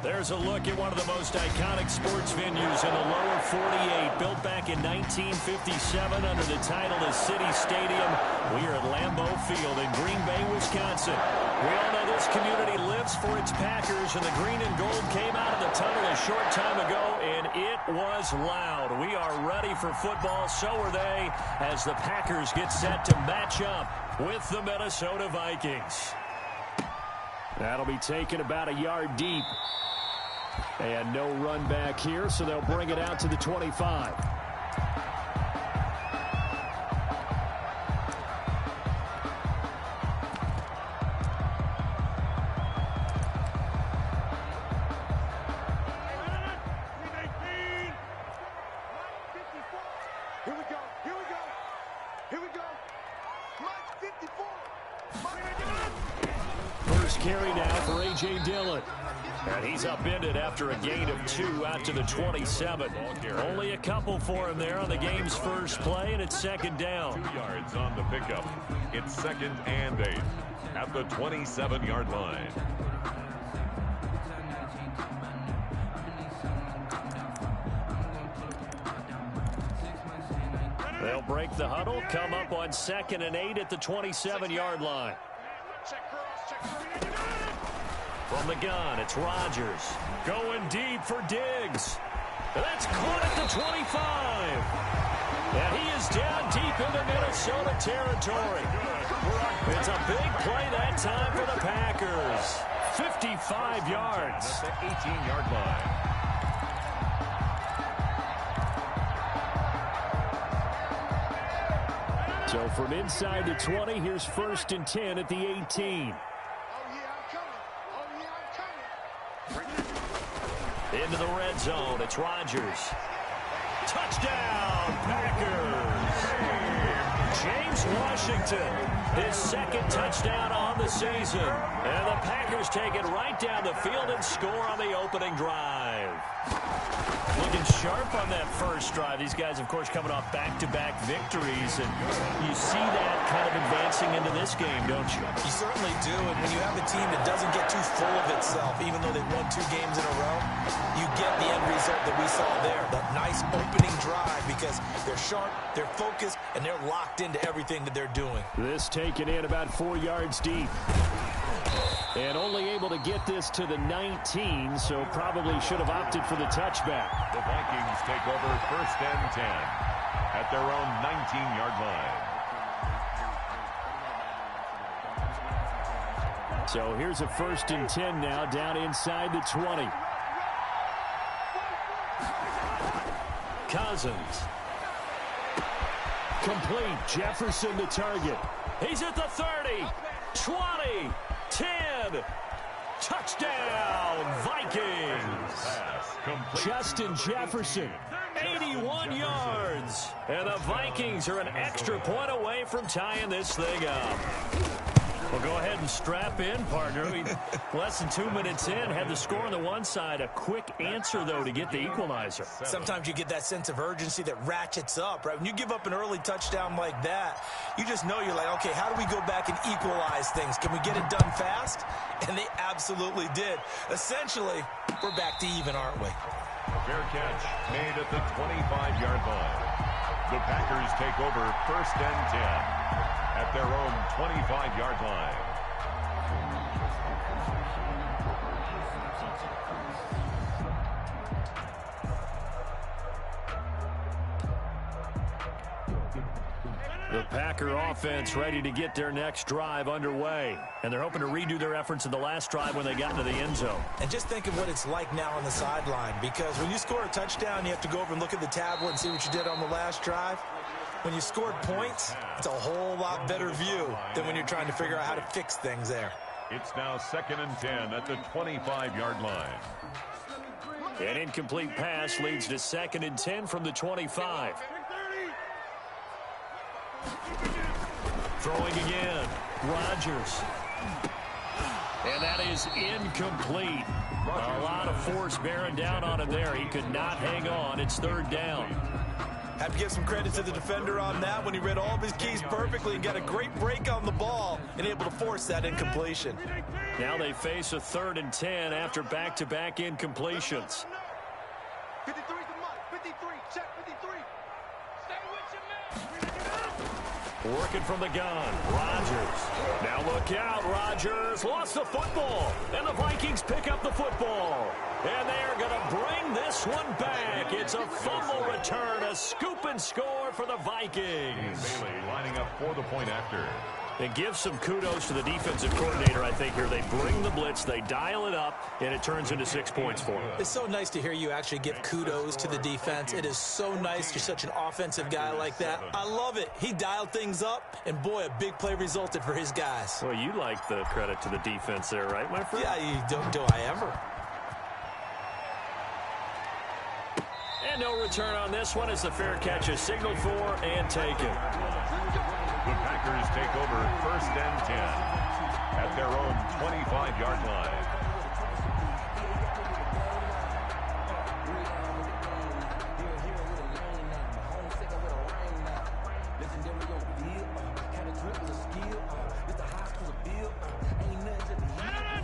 There's a look at one of the most iconic sports venues in the lower 48, built back in 1957 under the title of City Stadium. We are at Lambeau Field in Green Bay, Wisconsin. We all know this community lives for its Packers, and the green and gold came out of the tunnel a short time ago, and it was loud. We are ready for football, so are they, as the Packers get set to match up with the Minnesota Vikings. That'll be taken about a yard deep. And no run back here, so they'll bring it out to the 25. First carry now for A.J. Dillon. And he's upended after a gain of 2 out to the 27. Only a couple for him there on the game's first play, and it's second down. 2 yards on the pickup. It's 2nd and 8 at the 27-yard line. They'll break the huddle, come up on 2nd and 8 at the 27-yard line. From the gun, it's Rodgers. Going deep for Diggs. That's caught at the 25. And he is down deep into Minnesota territory. It's a big play that time for the Packers. 55 yards. At the 18-yard line. So from inside the 20, here's 1st and 10 at the 18. Into the red zone, it's Rodgers. Touchdown, Packers! James Washington, his 2nd touchdown on the season. And the Packers take it right down the field and score on the opening drive. Looking sharp on that first drive. These guys, of course, coming off back-to-back victories. And you see that kind of advancing into this game, don't you? You certainly do. And when you have a team that doesn't get too full of itself, even though they won 2 games in a row, you get the end result that we saw there. That nice opening drive because they're sharp, they're focused, and they're locked into everything that they're doing. This taken in about 4 yards deep. And only able to get this to the 19, so probably should have opted for the touchback. The Vikings take over 1st and 10 at their own 19-yard line. So here's a 1st and 10 now down inside the 20. Cousins. Complete. Jefferson the target. He's at the 30, 20, 10. Touchdown, Vikings. Justin Jefferson, 81 yards. And the Vikings are an extra point away from tying this thing up. Well, go ahead and strap in, partner. Less than 2 minutes in, had the score on the one side. A quick answer, though, to get the equalizer. Sometimes you get that sense of urgency that ratchets up, right? When you give up an early touchdown like that, you just know you're like, okay, how do we go back and equalize things? Can we get it done fast? And they absolutely did. Essentially, we're back to even, aren't we? Fair catch made at the 25-yard line. The Packers take over 1st and 10. At their own 25-yard line. The Packer offense ready to get their next drive underway. And they're hoping to redo their efforts in the last drive when they got into the end zone. And just think of what it's like now on the sideline. Because when you score a touchdown, you have to go over and look at the tablet and see what you did on the last drive. When you scored points, it's a whole lot better view than when you're trying to figure out how to fix things there. It's now 2nd and 10 at the 25-yard line. An incomplete pass leads to 2nd and 10 from the 25. Throwing again. Rodgers. And that is incomplete. A lot of force bearing down on him there. He could not hang on. It's 3rd down. Have to give some credit to the defender on that when he read all of his keys perfectly and got a great break on the ball and able to force that incompletion. Now they face a 3rd and 10 after back-to-back incompletions. 53 is the mark. 53. Check 53. Stay with your man. Working from the gun. Rodgers. Now look out. Rodgers lost the football. And the Vikings pick up the football. And they are going to bring this one back. It's a fumble return. A scoop and score for the Vikings. Bailey lining up for the point after. And give some kudos to the defensive coordinator, I think, here. They bring the blitz, they dial it up, and it turns into 6 points for them. It's so nice to hear you actually give kudos to the defense. It is so nice. You're such an offensive guy like that. I love it. He dialed things up, and boy, a big play resulted for his guys. Well, you like the credit to the defense there, right, my friend? Yeah, you don't, do I ever? And no return on this one as the fair catch is signaled for and taken. The Packers take over 1st and 10 at their own 25-yard line.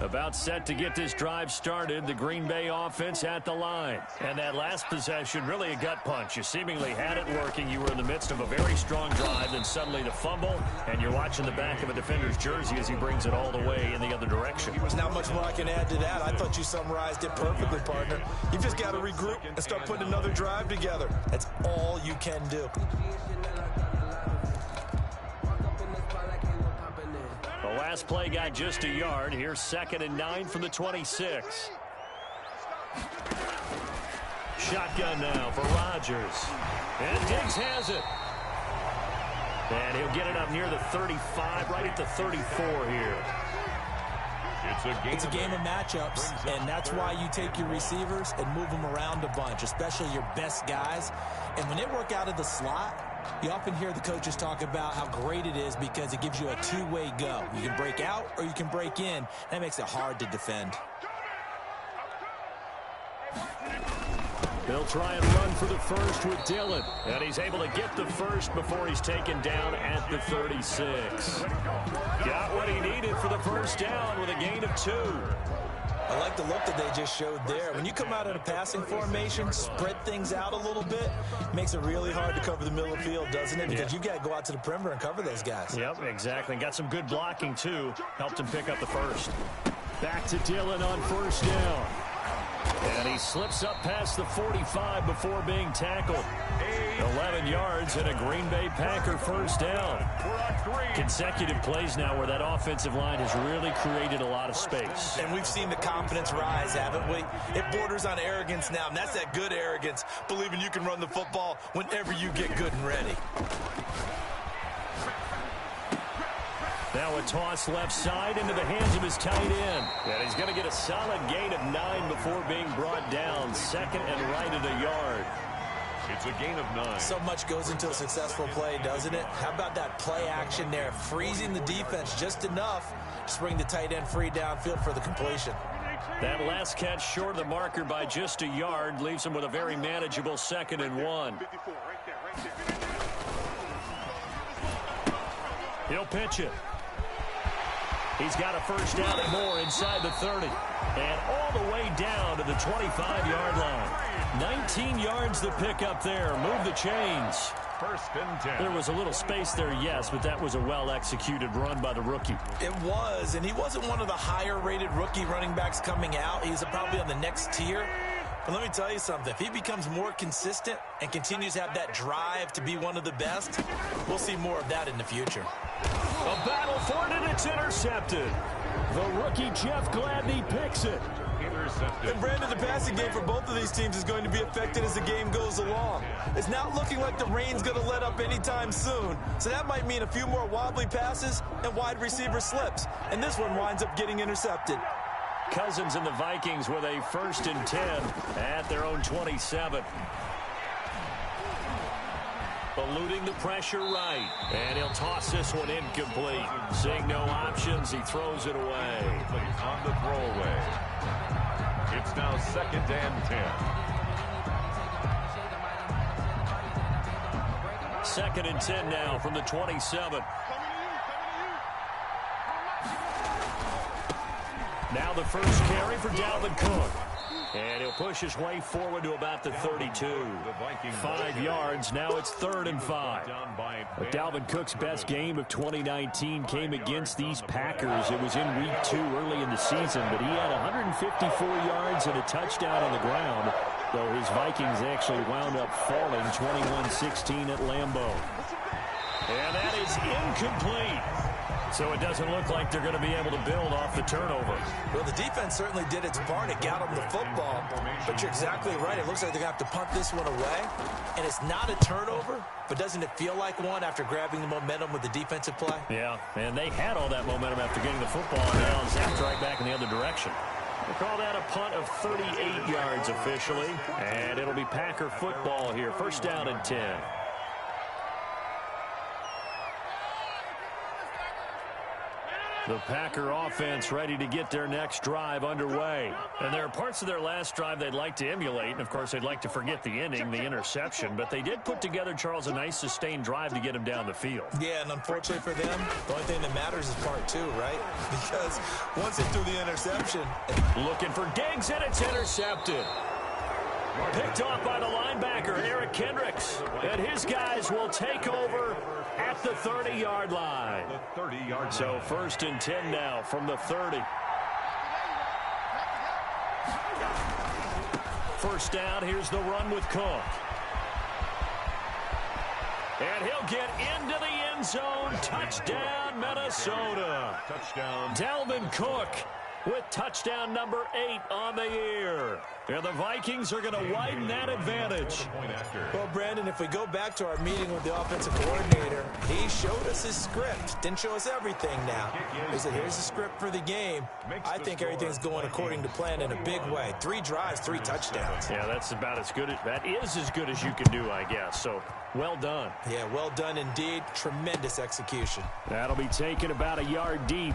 About set to get this drive started, the Green Bay offense at the line. And that last possession, really a gut punch. You seemingly had it working. You were in the midst of a very strong drive, then suddenly the fumble, and you're watching the back of a defender's jersey as he brings it all the way in the other direction. There's not much more I can add to that. I thought you summarized it perfectly, partner. You just got to regroup and start putting another drive together. That's all you can do. The last play got just a yard. Here's 2nd and 9 from the 26. Shotgun now for Rodgers. And Diggs has it. And he'll get it up near the 35, right at the 34 here. It's a game of matchups, and that's why you take your receivers and move them around a bunch, especially your best guys. And when they work out of the slot, you often hear the coaches talk about how great it is because it gives you a two-way go. You can break out or you can break in. That makes it hard to defend. They'll try and run for the first with Dillon. And he's able to get the first before he's taken down at the 36. Got what he needed for the first down with a gain of 2. I like the look that they just showed there. When you come out in a passing formation, spread things out a little bit, makes it really hard to cover the middle of the field, doesn't it? Because you got to go out to the perimeter and cover those guys. Yep, exactly. Got some good blocking, too. Helped him pick up the first. Back to Dillon on first down. And he slips up past the 45 before being tackled. 11 yards and a Green Bay Packer first down. Consecutive plays now where that offensive line has really created a lot of space. And we've seen the confidence rise, haven't we? It borders on arrogance now, and that's that good arrogance, believing you can run the football whenever you get good and ready. Now a toss left side into the hands of his tight end. And he's going to get a solid gain of 9 before being brought down. 2nd and right at a yard. It's a gain of 9. So much goes into a successful play, doesn't it? How about that play action there? Freezing the defense just enough to bring the tight end free downfield for the completion. That last catch short of the marker by just a yard leaves him with a very manageable 2nd and 1. He'll pitch it. He's got a first down and more inside the 30. And all the way down to the 25-yard line. 19 yards the pick up there. Move the chains. 1st and 10. There was a little space there, yes, but that was a well-executed run by the rookie. It was, and he wasn't one of the higher-rated rookie running backs coming out. He's probably on the next tier. But let me tell you something. If he becomes more consistent and continues to have that drive to be one of the best, we'll see more of that in the future. A battle for it, and it's intercepted. The rookie Jeff Gladney picks it. Intercepted. And Brandon, the passing game for both of these teams is going to be affected as the game goes along. It's not looking like the rain's going to let up anytime soon. So that might mean a few more wobbly passes and wide receiver slips. And this one winds up getting intercepted. Cousins and the Vikings with a 1st and 10 at their own 27. Eluding the pressure right. And he'll toss this one incomplete. Seeing no options, he throws it away. On the throwaway. It's now 2nd and 10. 2nd and 10 now from the 27. Now the first carry for Dalvin Cook. And he'll push his way forward to about the 32. 5 yards. Now it's 3rd and 5. But Dalvin Cook's best game of 2019 came against these Packers. It was in week 2 early in the season, but he had 154 yards and a touchdown on the ground, though his Vikings actually wound up falling 21-16 at Lambeau. And that is incomplete. So it doesn't look like they're going to be able to build off the turnover. Well, the defense certainly did its part. It got them the football. But you're exactly right. It looks like they're going to have to punt this one away. And it's not a turnover, but doesn't it feel like one after grabbing the momentum with the defensive play? Yeah, and they had all that momentum after getting the football, and now zapped right back in the other direction. We'll call that a punt of 38 yards officially. And it'll be Packer football here. 1st down and 10. The Packer offense ready to get their next drive underway. And there are parts of their last drive they'd like to emulate. And, of course, they'd like to forget the ending, the interception. But they did put together, Charles, a nice sustained drive to get him down the field. Yeah, and unfortunately for them, the only thing that matters is part 2, right? Because once they threw the interception. Looking for Diggs, and it's intercepted. Picked off by the linebacker, Eric Kendricks. And his guys will take over at the 30-yard line. So 1st and 10 now from the 30. 1st down, here's the run with Cook. And he'll get into the end zone. Touchdown, Minnesota. Touchdown. Dalvin Cook with touchdown number 8 on the year. And the Vikings are going to widen that advantage. Well, Brandon, if we go back to our meeting with the offensive coordinator, he showed us his script. Didn't show us everything now. He said, here's the script for the game. I think everything's going according to plan in a big way. 3 drives, 3 touchdowns. Yeah, that's about as good as, that is as good as you can do, I guess. So, well done. Yeah, well done indeed. Tremendous execution. That'll be taken about a yard deep.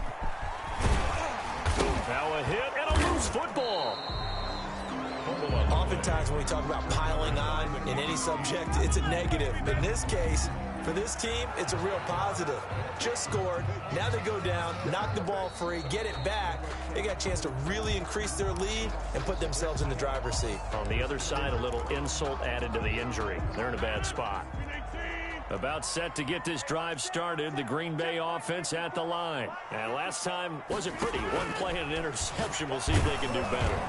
Now a hit and a loose football. Oftentimes when we talk about piling on in any subject, it's a negative. In this case, for this team, it's a real positive. Just scored. Now they go down, knock the ball free, get it back. They got a chance to really increase their lead and put themselves in the driver's seat. On the other side, a little insult added to the injury. They're in a bad spot. About set to get this drive started, the Green Bay offense at the line. And last time wasn't pretty. One play and an interception. We'll see if they can do better.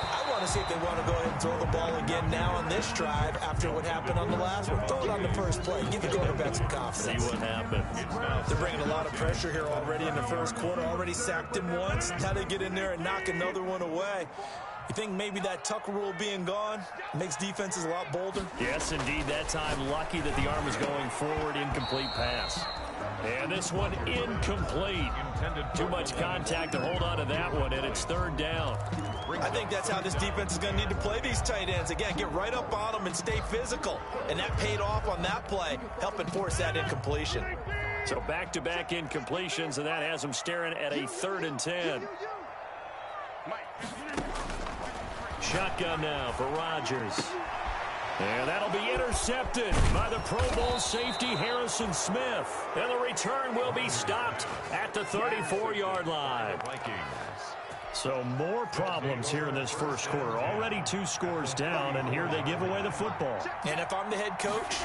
I want to see if they want to go ahead and throw the ball again now on this drive after what happened on the last one. Throw it on the first play. Give the quarterback some confidence. See what happens. They're bringing a lot of pressure here already in the first quarter. Already sacked him once. Now they get in there and knock another one away. You think maybe that Tucker rule being gone makes defenses a lot bolder? Yes, indeed. That time, lucky that the arm was going forward. Incomplete pass. And this one incomplete. Too much contact to hold on to that one, and it's 3rd down. I think that's how this defense is going to need to play these tight ends. Again, get right up on them and stay physical. And that paid off on that play, helping force that incompletion. So back-to-back incompletions, and that has them staring at a 3rd and 10. Shotgun now for Rodgers. And that'll be intercepted by the Pro Bowl safety Harrison Smith. And the return will be stopped at the 34-yard line. So more problems here in this first quarter. Already 2 scores down, and here they give away the football. And if I'm the head coach,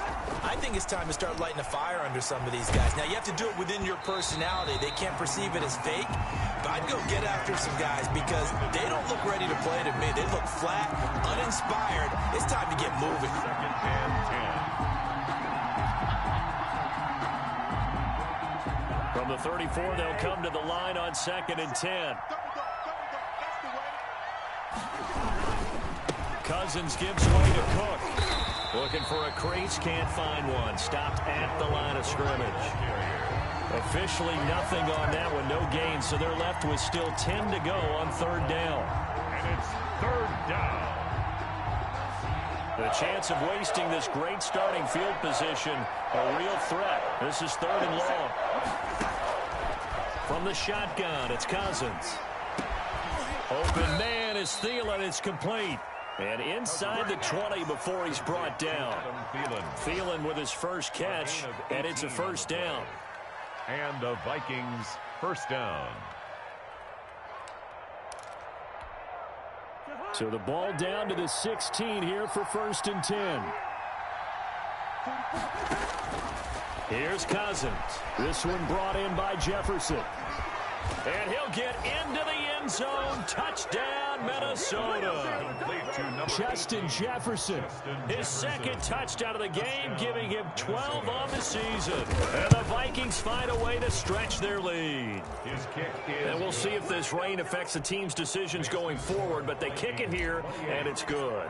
I think it's time to start lighting a fire under some of these guys. Now, you have to do it within your personality. They can't perceive it as fake. But I'd go get after some guys because they don't look ready to play to me. They look flat, uninspired. It's time to get moving. 2nd and 10. From the 34, they'll come to the line on 2nd and 10. Cousins gives way to Cook. Looking for a crease, can't find one. Stopped at the line of scrimmage. Officially nothing on that one, no gain, so they're left with still 10 to go on 3rd down. And it's 3rd down. The chance of wasting this great starting field position, a real threat. This is 3rd and long. From the shotgun, it's Cousins. Open man is Thielen. It's complete. And inside the 20 before he's brought down. Thielen with his first catch, and it's a first down. And the Vikings first down. So the ball down to the 16 here for 1st and 10. Here's Cousins. This one brought in by Jefferson. And he'll get into the end zone. Touchdown, Minnesota. Justin Jefferson. His second touchdown of the game, giving him 12 on the season. And the Vikings find a way to stretch their lead. And we'll see if this rain affects the team's decisions going forward, but they kick it here, and it's good.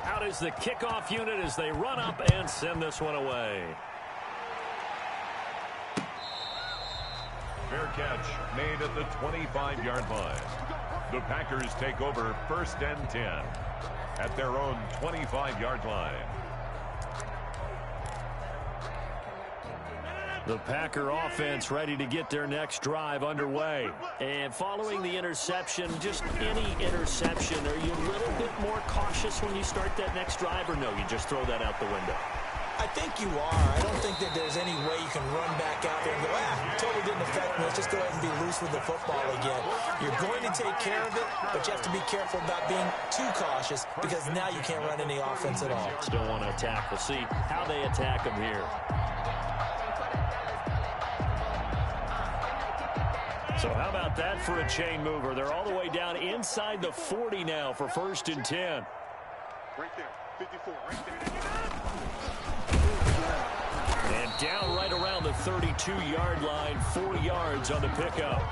Out is the kickoff unit as they run up and send this one away. Fair catch made at the 25-yard line. The Packers take over 1st and 10 at their own 25-yard line. The Packer offense ready to get their next drive underway. And following the interception, just any interception, are you a little bit more cautious when you start that next drive, or no, you just throw that out the window? I think you are. I don't think that there's any way you can run back out there and go, totally didn't affect me. Let's just go ahead and be loose with the football again. You're going to take care of it, but you have to be careful about being too cautious because now you can't run any offense at all. Still want to attack. We'll see how they attack them here. So how about that for a chain mover? They're all the way down inside the 40 now for 1st and 10. Right there, 54, right there. And down right around the 32-yard line, 4 yards on the pickup.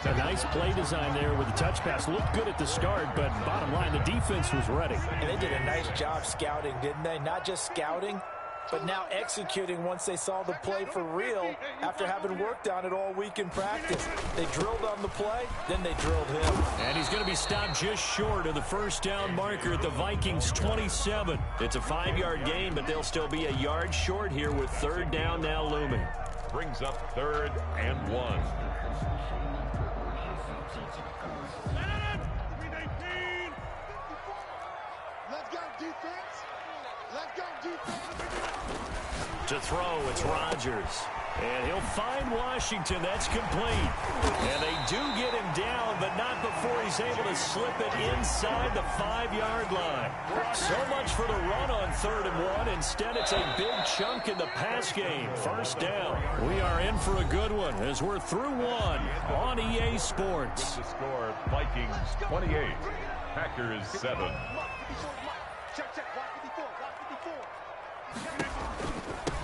A nice play design there with the touch pass. Looked good at the start, but bottom line, the defense was ready. And they did a nice job scouting, didn't they? Not just scouting, but now executing once they saw the play for real after having worked on it all week in practice. They drilled on the play, then they drilled him. And he's going to be stopped just short of the first down marker at the Vikings 27. It's a 5-yard gain, but they'll still be a yard short here with 3rd down now looming. Brings up 3rd and 1. Let's go, defense. Let's go, defense. To throw, it's Rodgers. And he'll find Washington. That's complete. And they do get him down, but not before he's able to slip it inside the 5-yard line. So much for the run on 3rd and 1. Instead, it's a big chunk in the pass game. First down. We are in for a good one as we're through one on EA Sports. The score, Vikings 28, Packers 7. Check, check, block 54, block 54.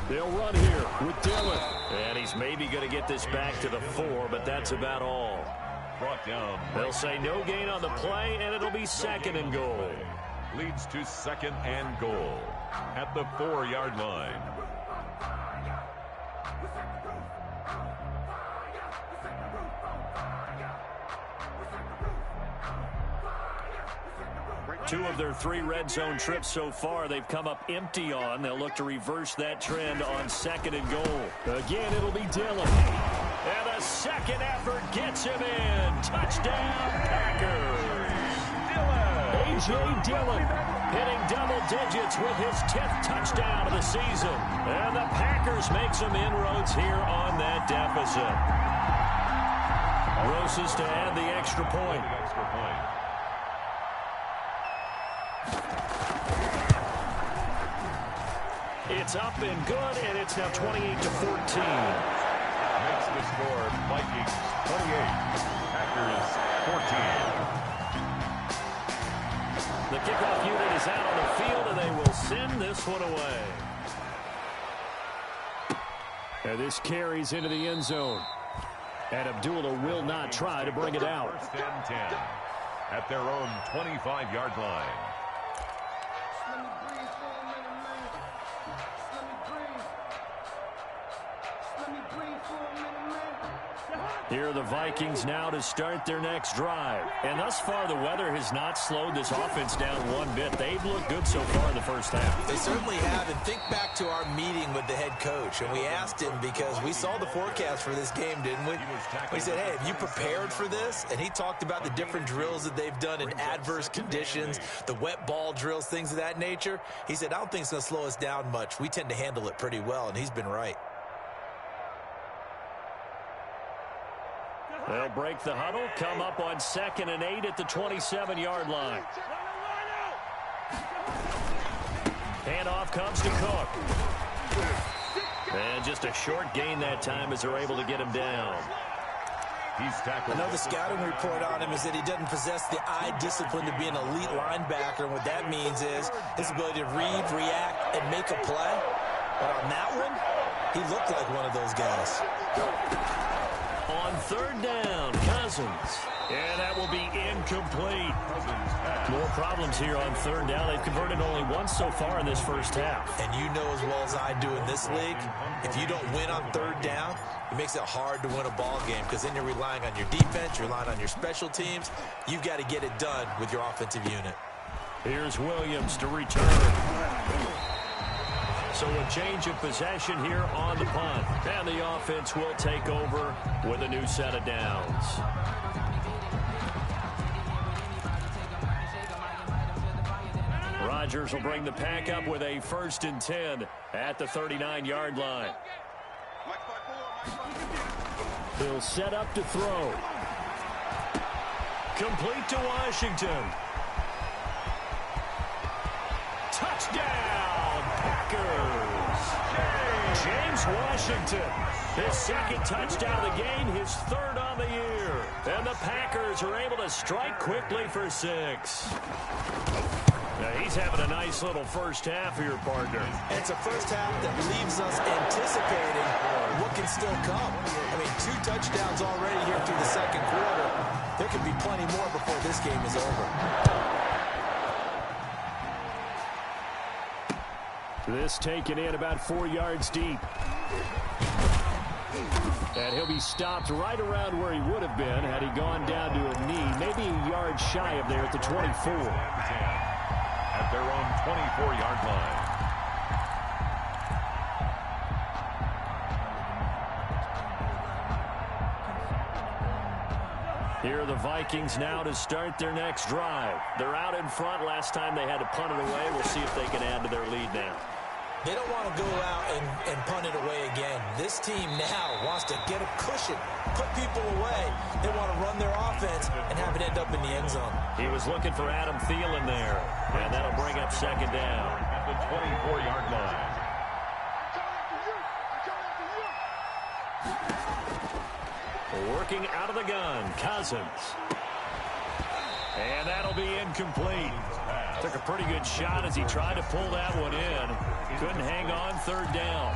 They'll run here with Dillon. And he's maybe going to get this back to the 4, but that's about all. Brought down. They'll say no gain on the play, and it'll be 2nd and goal. Leads to 2nd and goal at the 4-yard line. Two of their 3 red zone trips so far they've come up empty on. They'll look to reverse that trend on 2nd and goal. Again, it'll be Dillon. And a second effort gets him in. Touchdown, Packers. A.J. Dillon hitting double digits with his 10th touchdown of the season. And the Packers make some inroads here on that deficit. Roses to add the extra point. It's up and good, and it's now 28-14. Makes the score Vikings 28, Packers 14. The kickoff unit is out on the field, and they will send this one away. And this carries into the end zone. And Abdullah will not try to bring it out. 1st and 10 at their own 25-yard line. Let me breathe for a minute, man. Here are the Vikings now to start their next drive. And thus far, the weather has not slowed this offense down one bit. They've looked good so far in the first half. They certainly have. And think back to our meeting with the head coach. And we asked him because we saw the forecast for this game, didn't we? We said, hey, have you prepared for this? And he talked about the different drills that they've done in adverse conditions, the wet ball drills, things of that nature. He said, I don't think it's going to slow us down much. We tend to handle it pretty well, and he's been right. They'll break the huddle, come up on 2nd and 8 at the 27-yard line. Handoff comes to Cook. And just a short gain that time as they're able to get him down. He's tackled. Another scouting report on him is that he doesn't possess the eye discipline to be an elite linebacker. And what that means is his ability to read, react, and make a play. But on that one, he looked like one of those guys. On 3rd down, Cousins. And that will be incomplete. More problems here on 3rd down. They've converted only once so far in this first half. And you know as well as I do in this league, if you don't win on 3rd down, it makes it hard to win a ball game because then you're relying on your defense, you're relying on your special teams. You've got to get it done with your offensive unit. Here's Williams to return. So a change of possession here on the punt. And the offense will take over with a new set of downs. Rodgers will bring the pack up with a 1st and 10 at the 39-yard line. He'll set up to throw. Complete to Washington. Touchdown, Packers. James Washington, his 2nd touchdown of the game, his 3rd on the year. And the Packers are able to strike quickly for 6. Now he's having a nice little first half here, partner. And it's a first half that leaves us anticipating what can still come. I mean, 2 touchdowns already here through the 2nd quarter. There could be plenty more before this game is over. This taken in about 4 yards deep. And he'll be stopped right around where he would have been had he gone down to a knee, maybe a yard shy of there at the 24. At their own 24-yard line. Here are the Vikings now to start their next drive. They're out in front. Last time they had to punt it away. We'll see if they can add to their lead now. They don't want to go out and punt it away again. This team now wants to get a cushion, put people away. They want to run their offense and have it end up in the end zone. He was looking for Adam Thielen there, and that'll bring up 2nd down. At the 24-yard line. Working out of the gun, Cousins. And that'll be incomplete. Took a pretty good shot as he tried to pull that one in. Couldn't hang on 3rd down.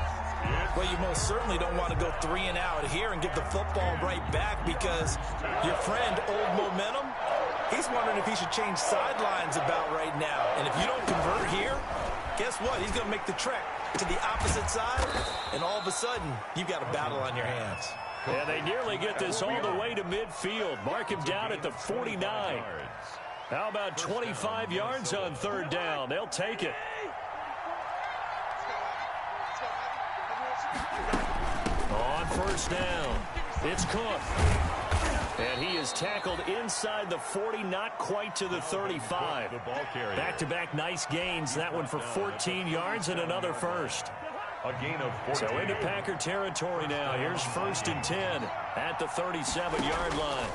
Well, you most certainly don't want to go 3 and out here and get the football right back because your friend, Old Momentum, he's wondering if he should change sidelines about right now. And if you don't convert here, guess what? He's going to make the trek to the opposite side, and all of a sudden, you've got a battle on your hands. And they nearly get this all the way to midfield. Mark him down at the 49. How about 25 yards on 3rd down? They'll take it. On 1st down, it's Cook. And he is tackled inside the 40, not quite to the 35. Back-to-back nice gains. That one for 14 yards and another first. A gain of 14. So into Packer territory now. Here's 1st and 10 at the 37-yard line.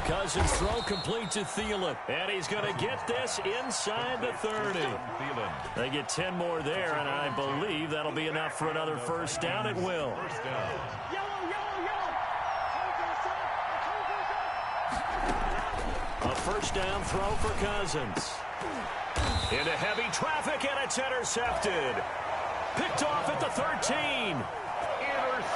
Cousins throw complete to Thielen. And he's going to get this inside the 30. They get 10 more there, and I believe that'll be enough for another 1st down. It will. A 1st down throw for Cousins. Into heavy traffic, and it's intercepted. Picked off at the 13.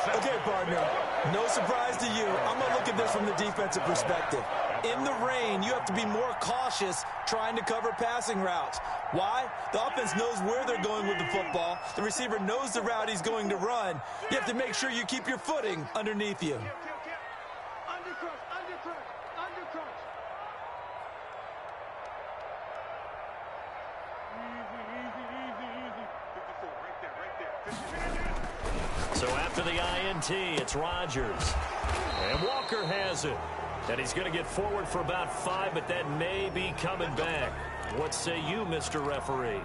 Okay, partner, no surprise to you. I'm going to look at this from the defensive perspective. In the rain, you have to be more cautious trying to cover passing routes. Why? The offense knows where they're going with the football. The receiver knows the route he's going to run. You have to make sure you keep your footing underneath you. So after the INT, it's Rodgers. And Walker has it. And he's going to get forward for about 5, but that may be coming back. What say you, Mr. Referee?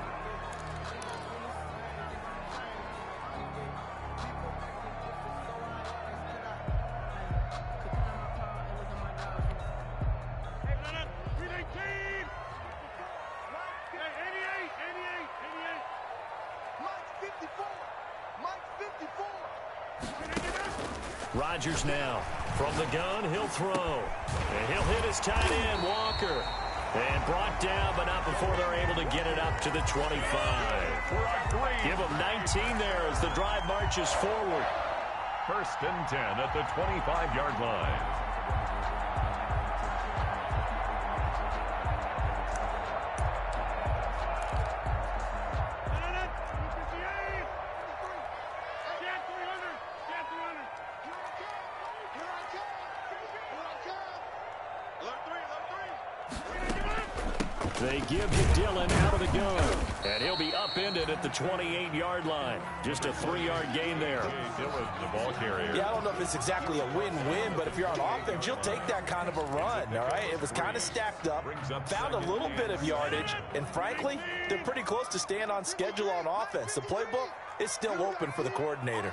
Rodgers now. From the gun, he'll throw. And he'll hit his tight end, Walker. And brought down, but not before they're able to get it up to the 25. Give them 19 there as the drive marches forward. 1st and 10 at the 25-yard line. They give to Dillon out of the gun. And he'll be upended at the 28-yard line. Just a 3-yard gain there. Dillon, the ball carrier. Yeah, I don't know if it's exactly a win-win, but if you're on offense, you'll take that kind of a run, all right? It was kind of stacked up, found a little bit of yardage, and frankly, they're pretty close to staying on schedule on offense. The playbook is still open for the coordinator.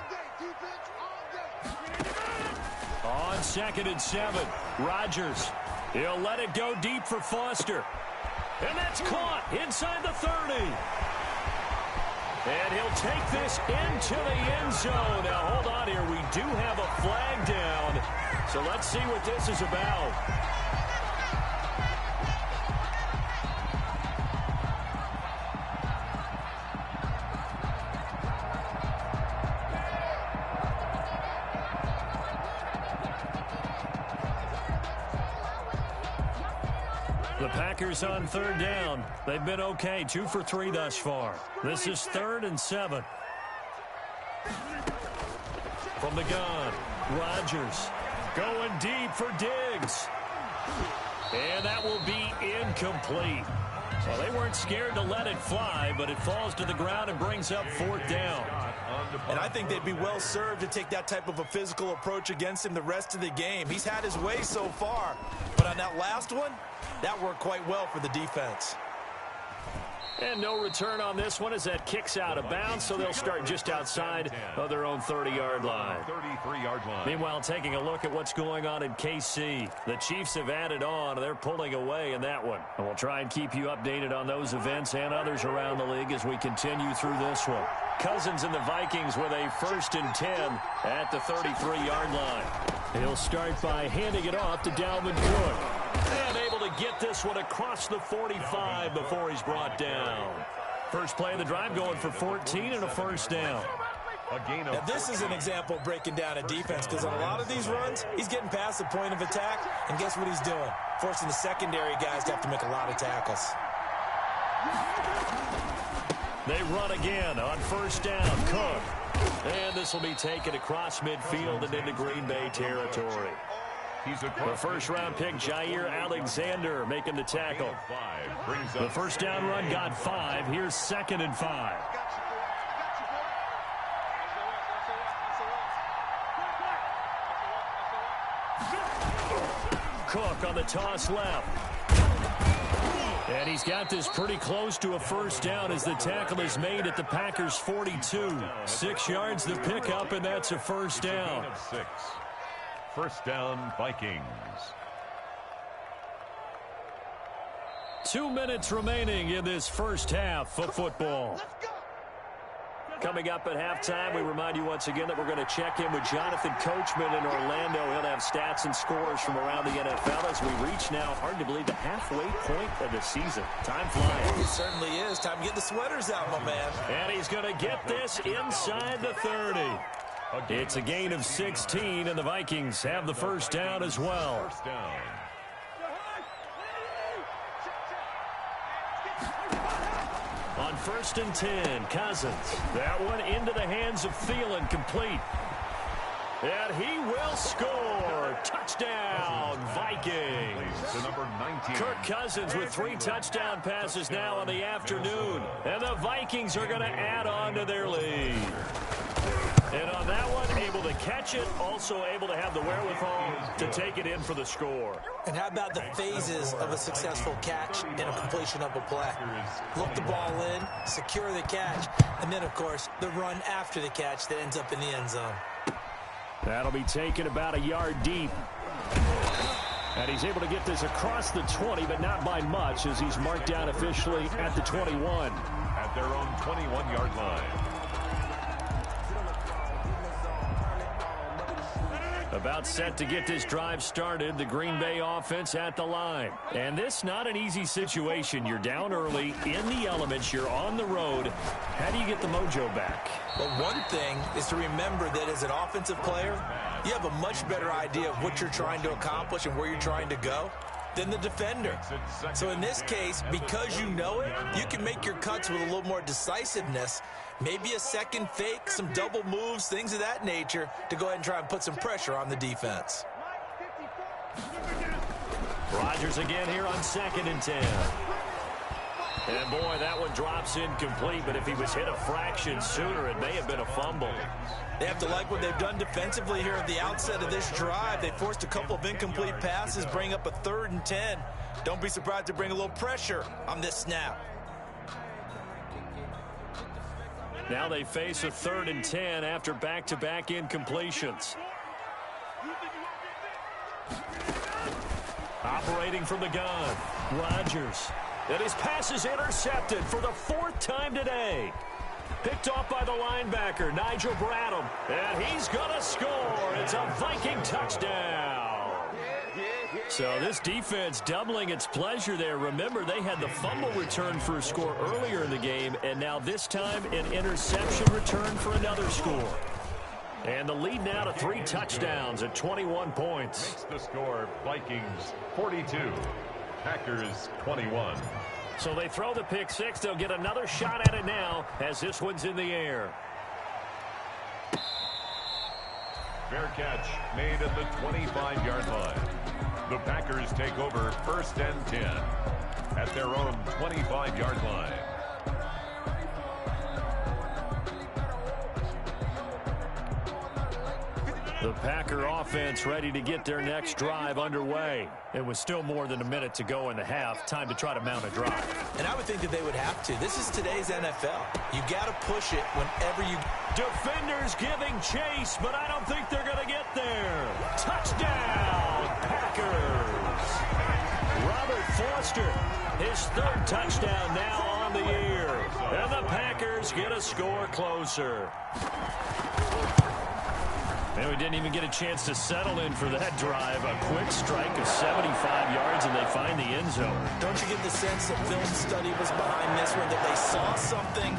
On 2nd and 7, Rodgers. He'll let it go deep for Foster. And that's caught inside the 30. And he'll take this into the end zone. Now, hold on here. We do have a flag down. So let's see what this is about. The Packers on 3rd down. They've been okay, 2 for 3 thus far. This is 3rd and 7. From the gun, Rodgers going deep for Diggs. And that will be incomplete. Well, they weren't scared to let it fly, but it falls to the ground and brings up 4th down. And I think they'd be well served to take that type of a physical approach against him the rest of the game. He's had his way so far, but on that last one, that worked quite well for the defense. And no return on this one as that kicks out of bounds, so they'll start just outside of their own 30-yard line. 33-yard line. Meanwhile, taking a look at what's going on in KC. The Chiefs have added on. They're pulling away in that one. And we'll try and keep you updated on those events and others around the league as we continue through this one. Cousins and the Vikings with a 1st and 10 at the 33-yard line. He'll start by handing it off to Dalvin Cook. And able to get this one across the 45 before he's brought down. First play of the drive going for 14 and a 1st down. Now, this is an example of breaking down a defense because on a lot of these runs, he's getting past the point of attack, and guess what he's doing? Forcing the secondary guys to have to make a lot of tackles. They run again on 1st down. Cook. And this will be taken across midfield and into Green Bay territory. The first-round pick, Jair Alexander, making the tackle. The 1st down run got 5. Here's 2nd and 5. Cook on the toss left. And he's got this pretty close to a 1st down as the tackle is made at the Packers' 42. 6 yards the pickup, and that's a 1st down. 1st down, Vikings. 2 minutes remaining in this first half of football. Coming up at halftime, we remind you once again that we're going to check in with Jonathan Coachman in Orlando. He'll have stats and scores from around the NFL as we reach now, hard to believe, the halfway point of the season. Time flies. It certainly is. Time to get the sweaters out, my man. And he's going to get this inside the 30. It's a gain of 16, and the Vikings have the 1st down as well. 1st down. On 1st and 10, Cousins. That one into the hands of Thielen, complete. And he will score. Touchdown, Vikings. To number 19. Kirk Cousins with 3 touchdown passes now on the afternoon. And the Vikings are going to add on to their lead. And on that one, able to catch it, also able to have the wherewithal to take it in for the score. And how about the phases of a successful catch and a completion of a play? Look the ball in, secure the catch, and then, of course, the run after the catch that ends up in the end zone. That'll be taken about a yard deep. And he's able to get this across the 20, but not by much, as he's marked down officially at the 21. At their own 21-yard line. About set to get this drive started, the Green Bay offense at the line. And this not an easy situation. You're down early, in the elements, you're on the road. How do you get the mojo back? Well, one thing is to remember that as an offensive player, you have a much better idea of what you're trying to accomplish and where you're trying to go than the defender. So in this case, because you know it, you can make your cuts with a little more decisiveness. Maybe a second fake, some double moves, things of that nature to go ahead and try and put some pressure on the defense. Rodgers again here on 2nd and 10. And boy, that one drops incomplete, but if he was hit a fraction sooner, it may have been a fumble. They have to like what they've done defensively here at the outset of this drive. They forced a couple of incomplete passes, bring up a 3rd and 10. Don't be surprised to bring a little pressure on this snap. Now they face a 3rd and 10 after back-to-back incompletions. Operating from the gun, Rodgers. And his pass is intercepted for the 4th time today. Picked off by the linebacker, Nigel Bradham. And he's going to score. It's a Viking touchdown. So this defense doubling its pleasure there. Remember, they had the fumble return for a score earlier in the game, and now this time an interception return for another score. And the lead now to 3 touchdowns at 21 points. Makes the score Vikings 42, Packers 21. So they throw the pick 6. They'll get another shot at it now as this one's in the air. Fair catch made at the 25-yard line. The Packers take over 1st and 10 at their own 25-yard line. The Packer offense ready to get their next drive underway. It was still more than a minute to go in the half. Time to try to mount a drive. And I would think that they would have to. This is today's NFL. You got to push it whenever you... Defenders giving chase, but I don't think they're going to get there. Touchdown, Packers. Robert Foster, his 3rd touchdown now on the year. And the Packers get a score closer. And we didn't even get a chance to settle in for that drive. A quick strike of 75 yards, and they find the end zone. Don't you get the sense that film study was behind this one, that they saw something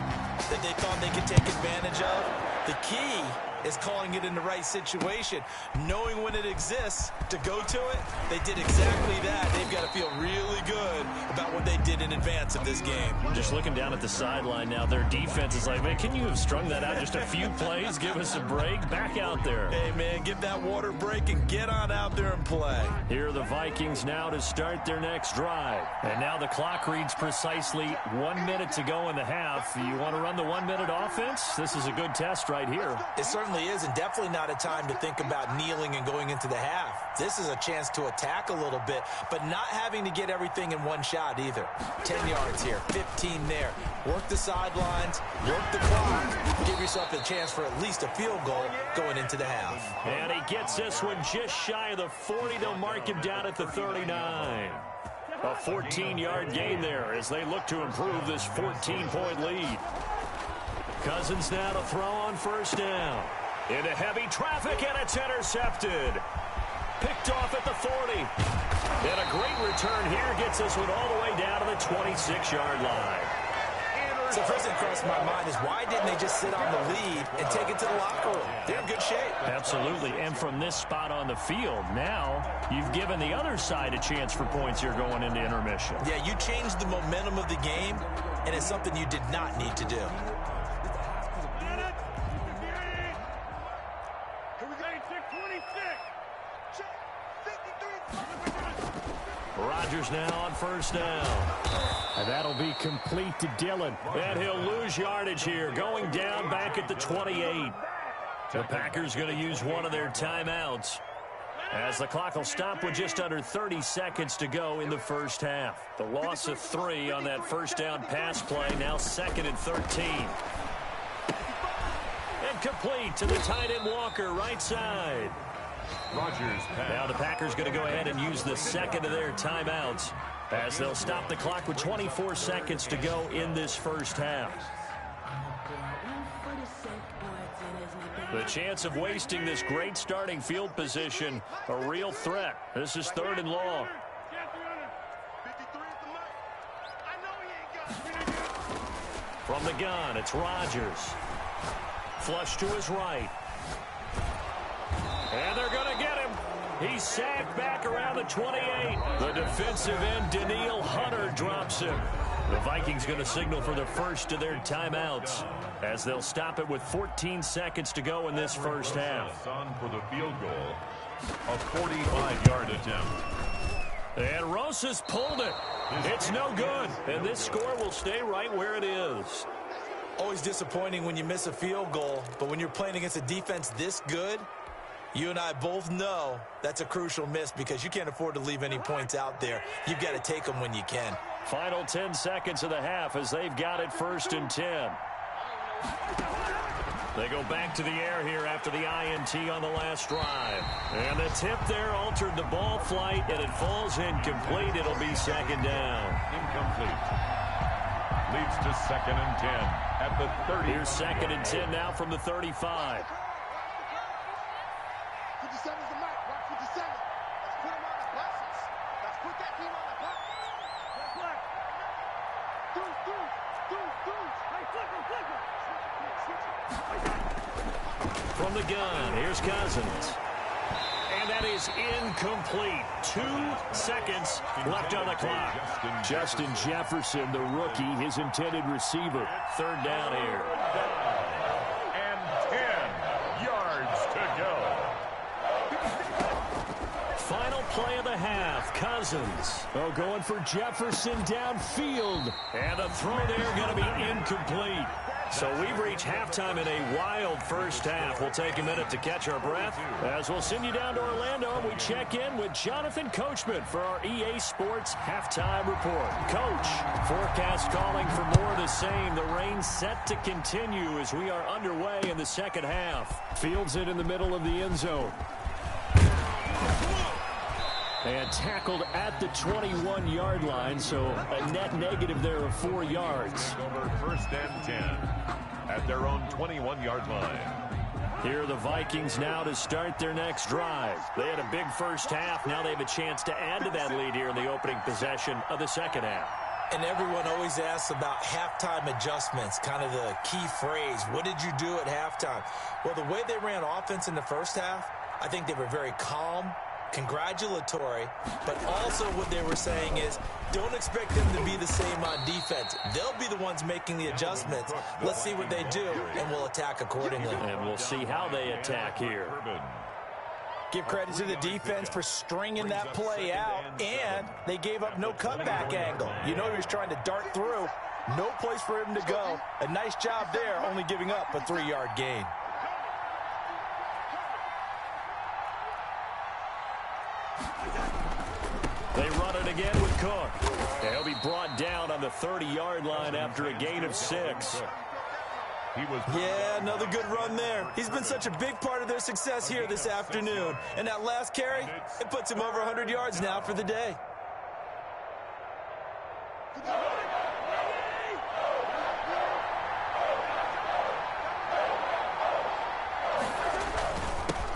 that they thought they could take advantage of? The key is calling it in the right situation, knowing when it exists to go to it. They did exactly that. They've got to feel really good about what they did in advance of this game. Just looking down at the sideline now, their defense is like, man, can you have strung that out just a few plays? Give us a break. Back out there. Hey, man, give that water break and get on out there and play. Here are the Vikings now to start their next drive. And now the clock reads precisely 1 minute to go in the half. You want to run the 1 minute offense? This is a good test right here. It certainly is, and definitely not a time to think about kneeling and going into the half. This is a chance to attack a little bit, but not having to get everything in one shot either. 10 yards here, 15 there. Work the sidelines, work the clock. Give yourself a chance for at least a field goal going into the half. And he gets this one just shy of the 40. They'll mark him down at the 39. A 14-yard gain there as they look to improve this 14-point lead. Cousins now to throw on 1st down. Into heavy traffic, and it's intercepted. Picked off at the 40. And a great return here gets this one all the way down to the 26-yard line. So first thing across my mind is why didn't they just sit on the lead and take it to the locker room? They're in good shape. Absolutely. And from this spot on the field, now you've given the other side a chance for points here going into intermission. Yeah, you changed the momentum of the game, and it's something you did not need to do. Rodgers now on first down. And that'll be complete to Dillon. And he'll lose yardage here, going down back at the 28. The Packers going to use one of their timeouts, as the clock will stop with just under 30 seconds to go in the first half. The loss of 3 on that first down pass play, now 2nd and 13. And complete to the tight end Walker, right side. Rodgers pass. Now the Packers going to go ahead and use the second of their timeouts, as they'll stop the clock with 24 seconds to go in this first half. The chance of wasting this great starting field position, a real threat. This is 3rd and long. From the gun, it's Rodgers. Flush to his right. And they're going to get him. He's sacked back around the 28. The defensive end, Danielle Hunter, drops him. The Vikings going to signal for the first of their timeouts, as they'll stop it with 14 seconds to go in this first half. On for the field goal, a 45-yard attempt. And Rosas pulled it. It's no good. And this score will stay right where it is. Always disappointing when you miss a field goal, but when you're playing against a defense this good, you and I both know that's a crucial miss, because you can't afford to leave any points out there. You've got to take them when you can. Final 10 seconds of the half as they've got it 1st and 10. They go back to the air here after the INT on the last drive. And the tip there altered the ball flight, and it falls incomplete. It'll be 2nd down. Incomplete. Leads to 2nd and 10 at the 30. Here's 2nd and 10 now from the 35. 57's the mark. Watch 57. Let's put him on the buses. Let's put that team on the bus. That's right. From the gun, here's Cousins. And that is incomplete. 2 seconds left on the clock. Justin Jefferson, the rookie, his intended receiver. 3rd down here. And 10 yards to go. Final play of the half. Cousins. Oh, going for Jefferson downfield. And the throw there going to be incomplete. So we've reached halftime in a wild first half. We'll take a minute to catch our breath, as we'll send you down to Orlando and we check in with Jonathan Coachman for our EA Sports Halftime Report. Coach, forecast calling for more of the same. The rain set to continue as we are underway in the second half. Fields it in the middle of the end zone. And tackled at the 21-yard line, so a net negative there of 4 yards. Over 1st and 10 at their own 21-yard line. Here are the Vikings now to start their next drive. They had a big first half. Now they have a chance to add to that lead here in the opening possession of the second half. And everyone always asks about halftime adjustments, kind of the key phrase. What did you do at halftime? Well, the way they ran offense in the first half, I think they were very calm, congratulatory, but also what they were saying is don't expect them to be the same on defense. They'll be the ones making the adjustments. Let's see what they do, and we'll attack accordingly. And we'll see how they attack here. Give credit to the defense for stringing that play out, and they gave up no cutback angle. You know he was trying to dart through. No place for him to go. A nice job there, only giving up a 3-yard gain. They run it again with Cook. He'll be brought down on the 30-yard line after a gain of 6. Yeah, another good run there. He's been such a big part of their success here this afternoon. And that last carry, it puts him over 100 yards now for the day.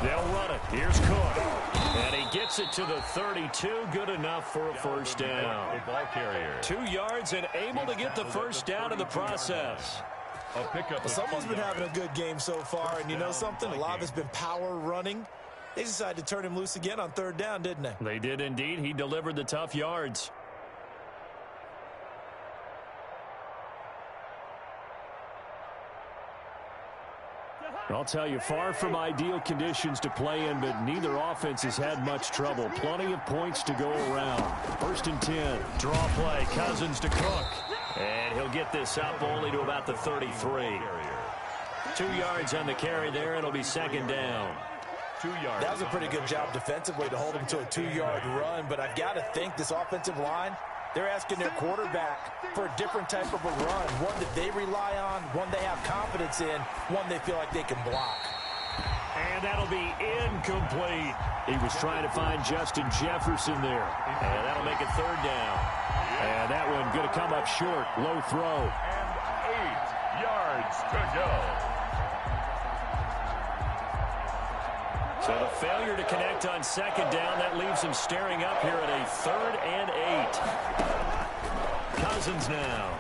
They'll run it. Here's Cook. And he Gets it to the 32. Good enough for a first down. The ball carrier. 2 yards and able to get the first down in the process. Well, someone's been having a good game so far, and you know something? A lot of it's been power running. They decided to turn him loose again on 3rd down, didn't they? They did indeed. He delivered the tough yards. I'll tell you, far from ideal conditions to play in, but neither offense has had much trouble. Plenty of points to go around. 1st and 10. Draw play. Cousins to Cook. And he'll get this up only to about the 33. 2 yards on the carry there. It'll be 2nd down. 2 yards. That was a pretty good job defensively to hold him to a 2-yard run, but I've got to think this offensive line, they're asking their quarterback for a different type of a run, one that they rely on, one they have confidence in, one they feel like they can block. And that'll be incomplete. He was trying to find Justin Jefferson there. And that'll make it 3rd down. And that one going to come up short. Low throw. And 8 yards to go. So the failure to connect on 2nd down, that leaves him staring up here at a 3rd and 8. Cousins now.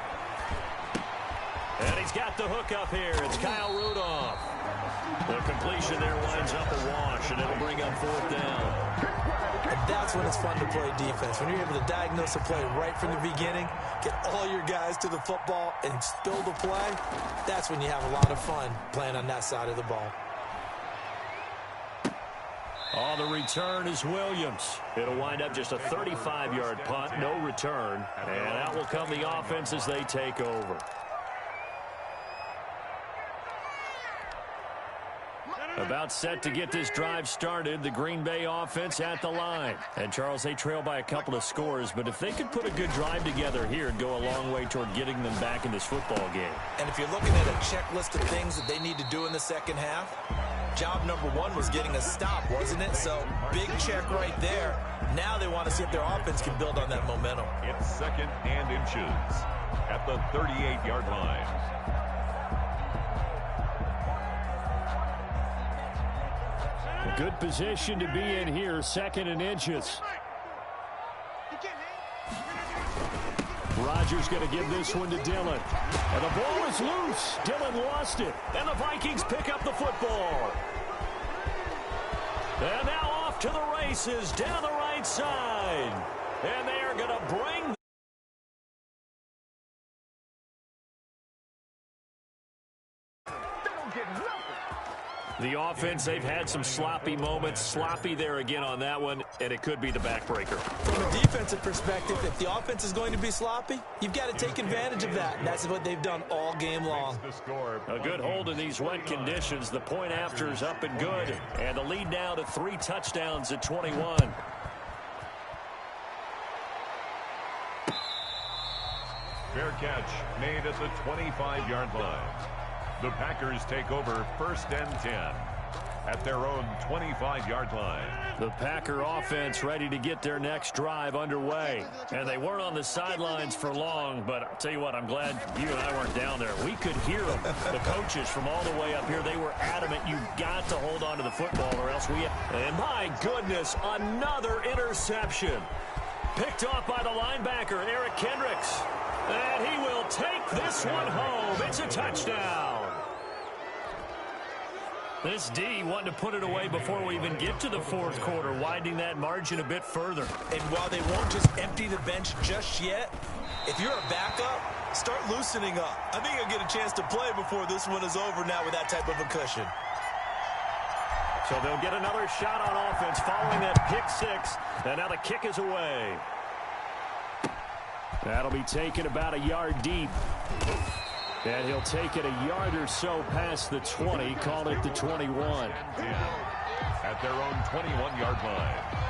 And he's got the hook up here. It's Kyle Rudolph. The completion there winds up a wash, and it'll bring up 4th down. And that's when it's fun to play defense. When you're able to diagnose a play right from the beginning, get all your guys to the football, and spill the play, that's when you have a lot of fun playing on that side of the ball. Oh, the return is Williams. It'll wind up just a 35-yard punt, no return. And out will come the offense as they take over. About set to get this drive started, the Green Bay offense at the line. And, Charles, they trail by a couple of scores, but if they could put a good drive together here, it'd go a long way toward getting them back in this football game. And if you're looking at a checklist of things that they need to do in the 2nd half, job number 1 was getting a stop, wasn't it? So, big check right there. Now they want to see if their offense can build on that momentum. It's 2nd and inches at the 38-yard line. A good position to be in here, 2nd and inches. Rodgers going to give this one to Dillon. And the ball is loose. Dillon lost it. And the Vikings pick up the football. And now off to the races down the right side. And they are going to bring... The offense, they've had some sloppy moments. Sloppy there again on that one, and it could be the backbreaker. From a defensive perspective, if the offense is going to be sloppy, you've got to take advantage of that, and that's what they've done all game long. A good hold in these wet conditions. The point after is up and good, and the lead now to 3 touchdowns at 21. Fair catch made at the 25-yard line. The Packers take over 1st and 10 at their own 25-yard line. The Packer offense ready to get their next drive underway. And they weren't on the sidelines for long, but I'll tell you what, I'm glad you and I weren't down there. We could hear them. The coaches from all the way up here, they were adamant, you've got to hold on to the football or else we... And my goodness, another interception. Picked off by the linebacker, Eric Kendricks. And he will take this one home. It's a touchdown. This D wanting to put it away before we even get to the 4th quarter, widening that margin a bit further. And while they won't just empty the bench just yet, if you're a backup, start loosening up. I think you'll get a chance to play before this one is over now with that type of a cushion. So they'll get another shot on offense following that pick 6, and now the kick is away. That'll be taken about a yard deep. And he'll take it a yard or so past the 20, call it the 21. At their own 21-yard line.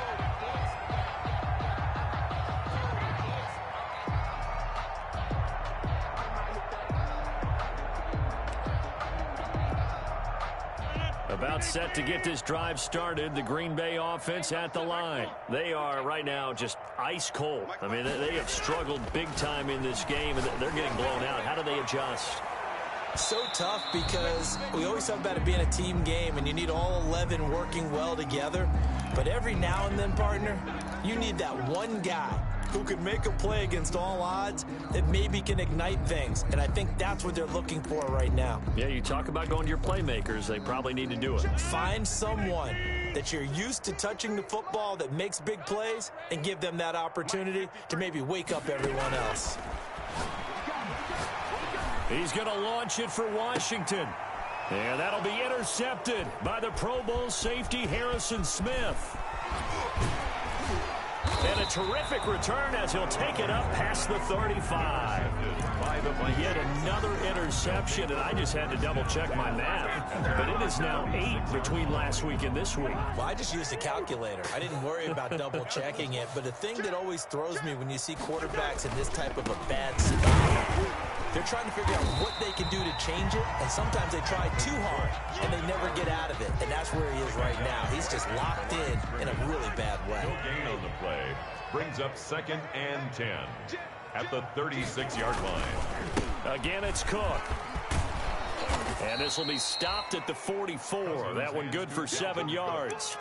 About set to get this drive started, the Green Bay offense at the line. They are right now just ice cold. I mean, they have struggled big time in this game, and they're getting blown out. How do they adjust? So tough because we always talk about it being a team game and you need all 11 working well together. But every now and then, partner, you need that one guy who can make a play against all odds that maybe can ignite things. And I think that's what they're looking for right now. Yeah, you talk about going to your playmakers. They probably need to do it. Find someone that you're used to touching the football that makes big plays and give them that opportunity to maybe wake up everyone else. He's going to launch it for Washington. And that'll be intercepted by the Pro Bowl safety Harrison Smith. And a terrific return as he'll take it up past the 35. Yet another interception, and I just had to double-check my math. But it is now 8 between last week and this week. Well, I just used a calculator. I didn't worry about double-checking it. But the thing that always throws me when you see quarterbacks in this type of a bad scenario, they're trying to figure out what they can do to change it, and sometimes they try too hard, and they never get out of it. And that's where he is right now. He's just locked in a really bad way. No gain on the play. Brings up 2nd and 10 at the 36-yard line. Again, it's Cook. And this will be stopped at the 44. That one good for 7 yards.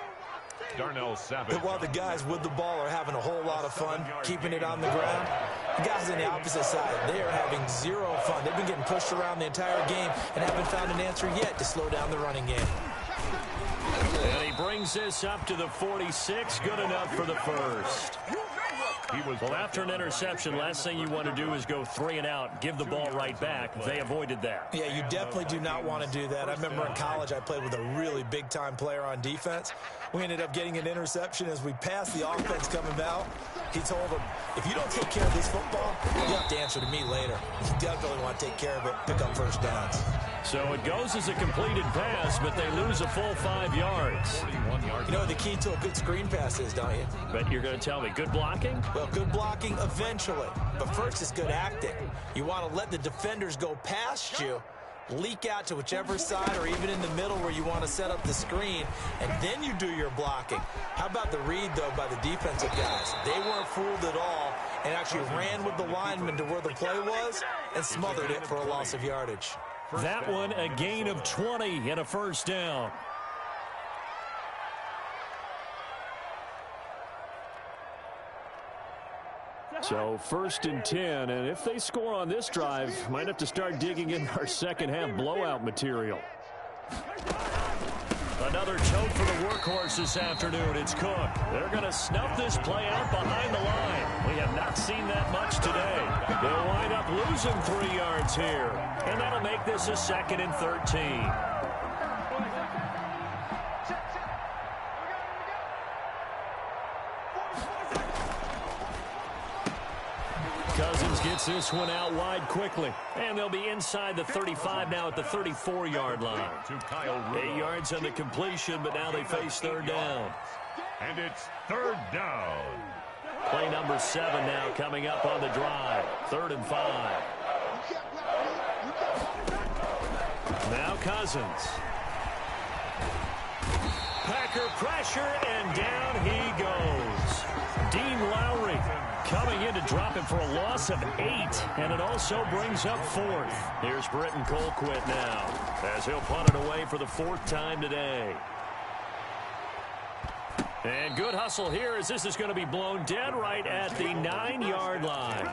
Darnell Savage. But while the guys with the ball are having a whole lot of fun keeping it on the ground, the guys on the opposite side, they are having zero fun. They've been getting pushed around the entire game and haven't found an answer yet to slow down the running game. And he brings this up to the 46. Good enough for the first. Well, after an interception, last thing you want to do is go 3 and out, give the ball right back. They avoided that. Yeah, you definitely do not want to do that. I remember in college I played with a really big-time player on defense. We ended up getting an interception as we passed the offense coming out. He told him, if you don't take care of this football, you have to answer to me later. You definitely want to take care of it, pick up first downs. So it goes as a completed pass, but they lose a full 5 yards. You know what the key to a good screen pass is, don't you? But you're going to tell me, good blocking? Well, good blocking eventually. But first it's good acting. You want to let the defenders go past you, leak out to whichever side or even in the middle where you want to set up the screen, and then you do your blocking. How about the read, though, by the defensive guys? They weren't fooled at all and actually ran with the lineman to where the play was and smothered it for a loss of yardage. That one, a gain of 20 and a first down. So 1st and 10, and if they score on this drive, might have to start digging in our second half blowout material. Another choke for the workhorse this afternoon. It's Cook. They're going to snuff this play out behind the line. We have not seen that much today. They'll wind up losing 3 yards here, and that'll make this a 2nd and 13. Cousins gets this one out wide quickly. And they'll be inside the 35 now at the 34-yard line. 8 yards on the completion, but now they face 3rd down. And it's 3rd down. Play number 7 now coming up on the drive. 3rd and 5. Now Cousins. Packer pressure, and down he goes. Dean Lowry coming in to drop him for a loss of 8, and it also brings up 4th. Here's Britton Colquitt now, as he'll punt it away for the 4th time today. And good hustle here as this is going to be blown dead right at the 9-yard line.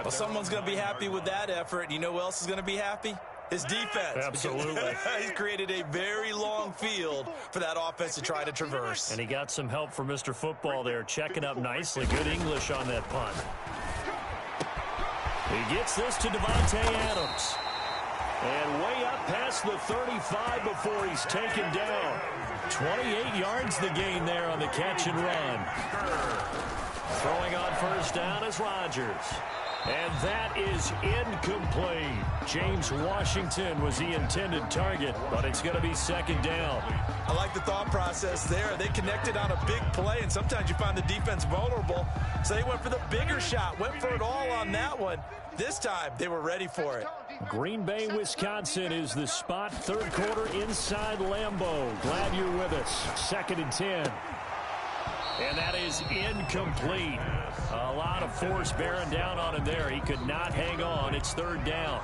Well, someone's going to be happy with that effort. You know who else is going to be happy? His defense. Absolutely. He's created a very long field for that offense to try to traverse. And he got some help from Mr. Football there, checking up nicely. Good English on that punt. He gets this to Devontae Adams. And way up past the 35 before he's taken down. 28 yards the gain there on the catch and run. Throwing on first down is Rodgers. And that is incomplete. James Washington was the intended target, but it's going to be 2nd down. I like the thought process there. They connected on a big play, and sometimes you find the defense vulnerable. So they went for the bigger shot, went for it all on that one. This time, they were ready for it. Green Bay, Wisconsin is the spot. 3rd quarter inside Lambeau. Glad you're with us. 2nd and 10. And that is incomplete. A lot of force bearing down on him there. He could not hang on it's 3rd down.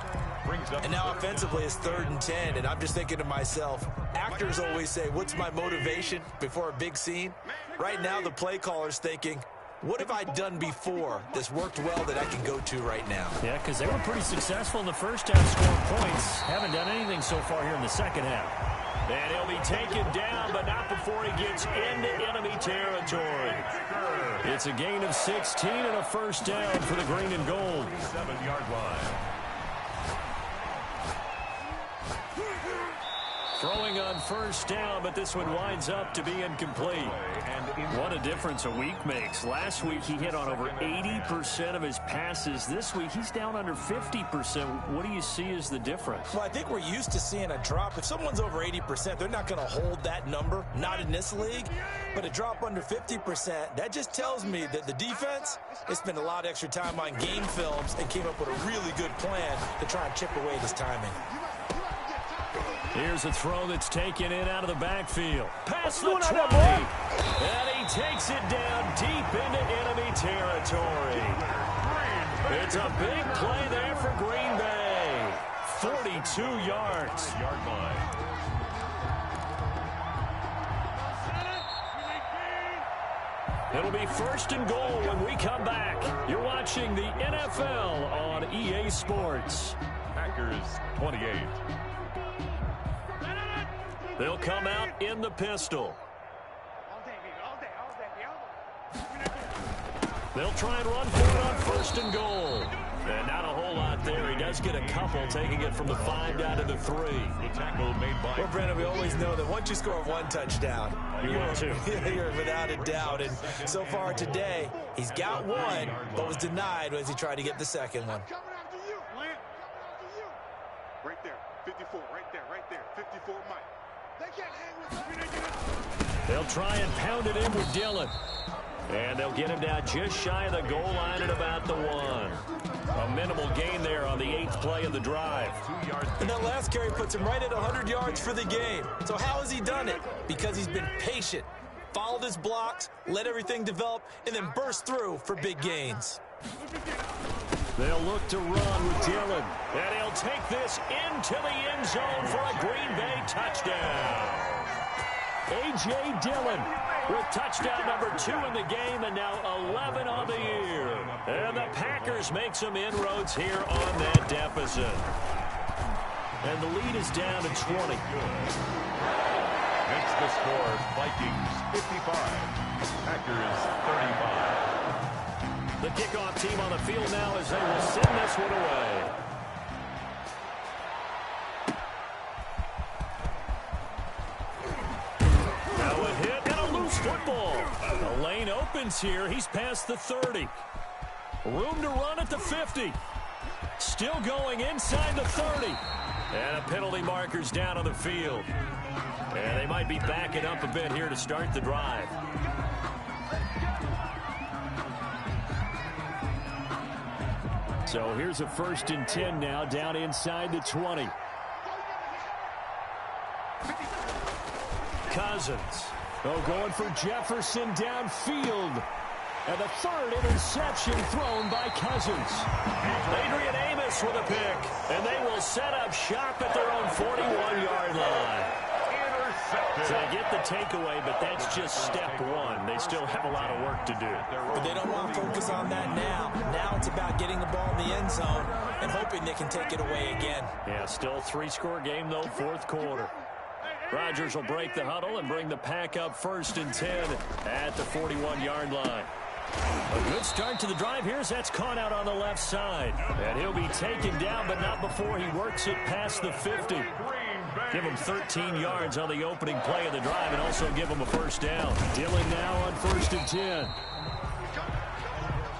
And now offensively it's 3rd and 10, and I'm just thinking to myself, actors always say, what's my motivation before a big scene? Right now the play caller's thinking, what have I done before that's worked well that I can go to right now? Yeah, because they were pretty successful in the first half scoring points. Haven't done anything so far here in the second half. And he'll be taken down, but not before he gets into enemy territory. It's a gain of 16 and a 1st down for the green and gold. 7-yard line. Throwing on 1st down, but this one winds up to be incomplete. What a difference a week makes. Last week he hit on over 80% of his passes. This week he's down under 50%. What do you see as the difference? Well, I think we're used to seeing a drop. If someone's over 80%, they're not going to hold that number, not in this league. But a drop under 50%, that just tells me that the defense has spent a lot of extra time on game films and came up with a really good plan to try and chip away this timing. Here's a throw that's taken in out of the backfield. Past the 20. And he takes it down deep into enemy territory. It's a big play there for Green Bay. 42 yards. Yard line. It'll be 1st and goal when we come back. You're watching the NFL on EA Sports. Packers 28. They'll come out in the pistol. They'll try and run for it on 1st and goal. And not a whole lot there. He does get a couple, taking it from the 5 down to the 3. The tackle made by... Well, Brandon, we always know that once you score 1 touchdown, You're 2. You're without a doubt. And so far today, he's got 1, but was denied as he tried to get the 2nd one. Coming after you. Coming after you. Right there. 54. Right there. 54 Mike. They can't hang with us. They'll try and pound it in with Dillon. And they'll get him down just shy of the goal line at about the 1. A minimal gain there on the 8th play of the drive. 2 yards. And that last carry puts him right at 100 yards for the game. So how has he done it? Because he's been patient, followed his blocks, let everything develop, and then burst through for big gains. They'll look to run with Dillon. And he'll take this into the end zone for a Green Bay touchdown. A.J. Dillon with touchdown number 2 in the game and now 11 on the year. And the Packers make some inroads here on that deficit. And the lead is down to 20. Makes the score Vikings 55. Packers 35. The kickoff team on the field now as they will send this one away. Now a hit and a loose football. The lane opens here. He's past the 30. Room to run at the 50. Still going inside the 30. And a penalty marker's down on the field. And they might be backing up a bit here to start the drive. So here's a 1st and 10 now down inside the 20. Cousins. Oh, going for Jefferson downfield. And the 3rd interception thrown by Cousins. Adrian Amos with a pick. And they will set up shop at their own 41-yard line. So they get the takeaway, but that's just step 1. They still have a lot of work to do. But they don't want to focus on that now. Now it's about getting the ball in the end zone and hoping they can take it away again. Yeah, still a 3-score game, though, 4th quarter. Rodgers will break the huddle and bring the pack up 1st and 10 at the 41-yard line. A good start to the drive. Here's that's caught out on the left side. And he'll be taken down, but not before he works it past the 50. Give him 13 yards on the opening play of the drive and also give him a 1st down. Dillon now on 1st and 10.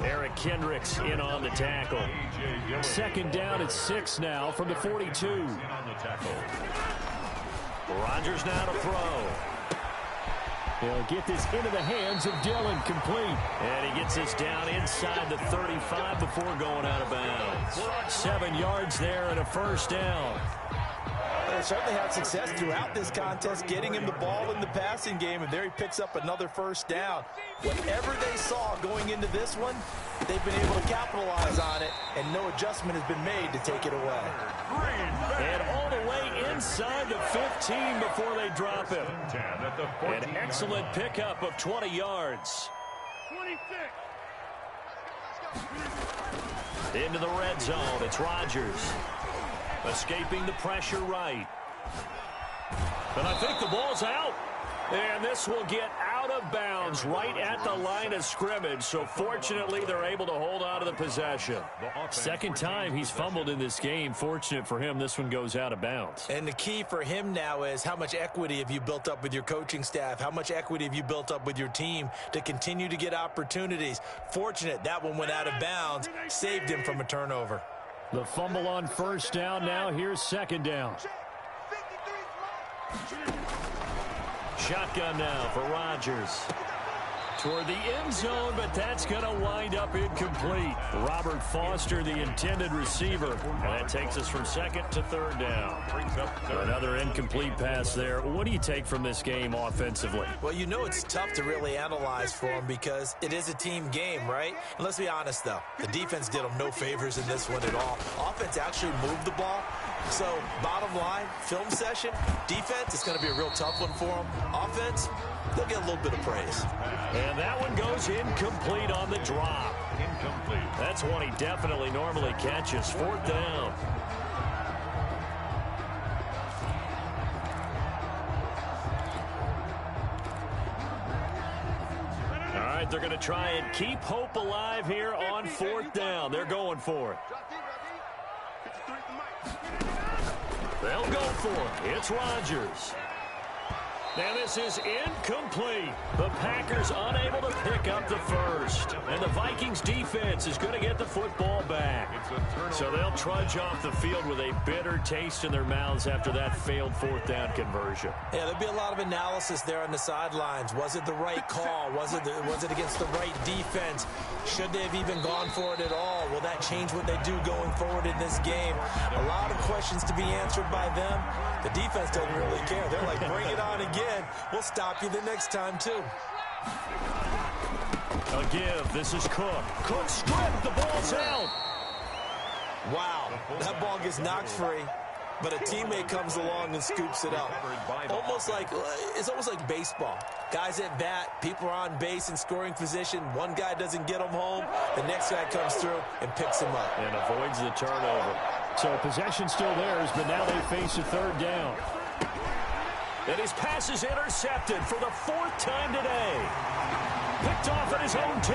Eric Kendricks in on the tackle. 2nd down at 6 now from the 42. Rodgers now to throw. He'll get this into the hands of Dillon, complete. And he gets this down inside the 35 before going out of bounds. 7 yards there and a 1st down. They certainly had success throughout this contest, getting him the ball in the passing game, and there he picks up another first down. Whatever they saw going into this one, they've been able to capitalize on it, and no adjustment has been made to take it away. And all the way inside the 15 before they drop him. An excellent pickup of 20 yards. 26. Into the red zone, it's Rodgers. Escaping the pressure right. But I think the ball's out. And this will get out of bounds right at the line of scrimmage. So fortunately, they're able to hold on to the possession. Second time he's fumbled in this game. Fortunate for him, this one goes out of bounds. And the key for him now is how much equity have you built up with your coaching staff? How much equity have you built up with your team to continue to get opportunities? Fortunate that one went out of bounds, saved him from a turnover. The fumble on first down now. Here's second down. Shotgun now for Rodgers. Toward the end zone, but that's going to wind up incomplete. Robert Foster, the intended receiver. And that takes us from second to third down. Another incomplete pass there. What do you take from this game offensively? Well, you know it's tough to really analyze for them because it is a team game, right? And let's be honest, though. The defense did them no favors in this one at all. Offense actually moved the ball. So, bottom line, film session, defense, it's going to be a real tough one for them. Offense, they'll get a little bit of praise. And that one goes incomplete on the drop. Incomplete. That's one he definitely normally catches. Fourth down. All right, they're going to try and keep hope alive here on fourth down. They're going for it. They'll go for it. It's Rodgers. And this is incomplete. The Packers unable to pick up the first. And the Vikings defense is going to get the football back. So they'll trudge off the field with a bitter taste in their mouths after that failed fourth down conversion. Yeah, there'll be a lot of analysis there on the sidelines. Was it the right call? Was it against the right defense? Should they have even gone for it at all? Will that change what they do going forward in this game? A lot of questions to be answered by them. The defense doesn't really care. They're like, bring it on again. We'll stop you the next time, too. A give. This is Cook. Cook stripped. The ball's out. Wow. That ball gets knocked free, but a teammate comes along and scoops it up. It's almost like baseball. Guys at bat, people are on base in scoring position. One guy doesn't get him home. The next guy comes through and picks him up. And avoids the turnover. So possession still theirs, but now they face a third down. And his pass is intercepted for the fourth time today. Picked off at his own 10.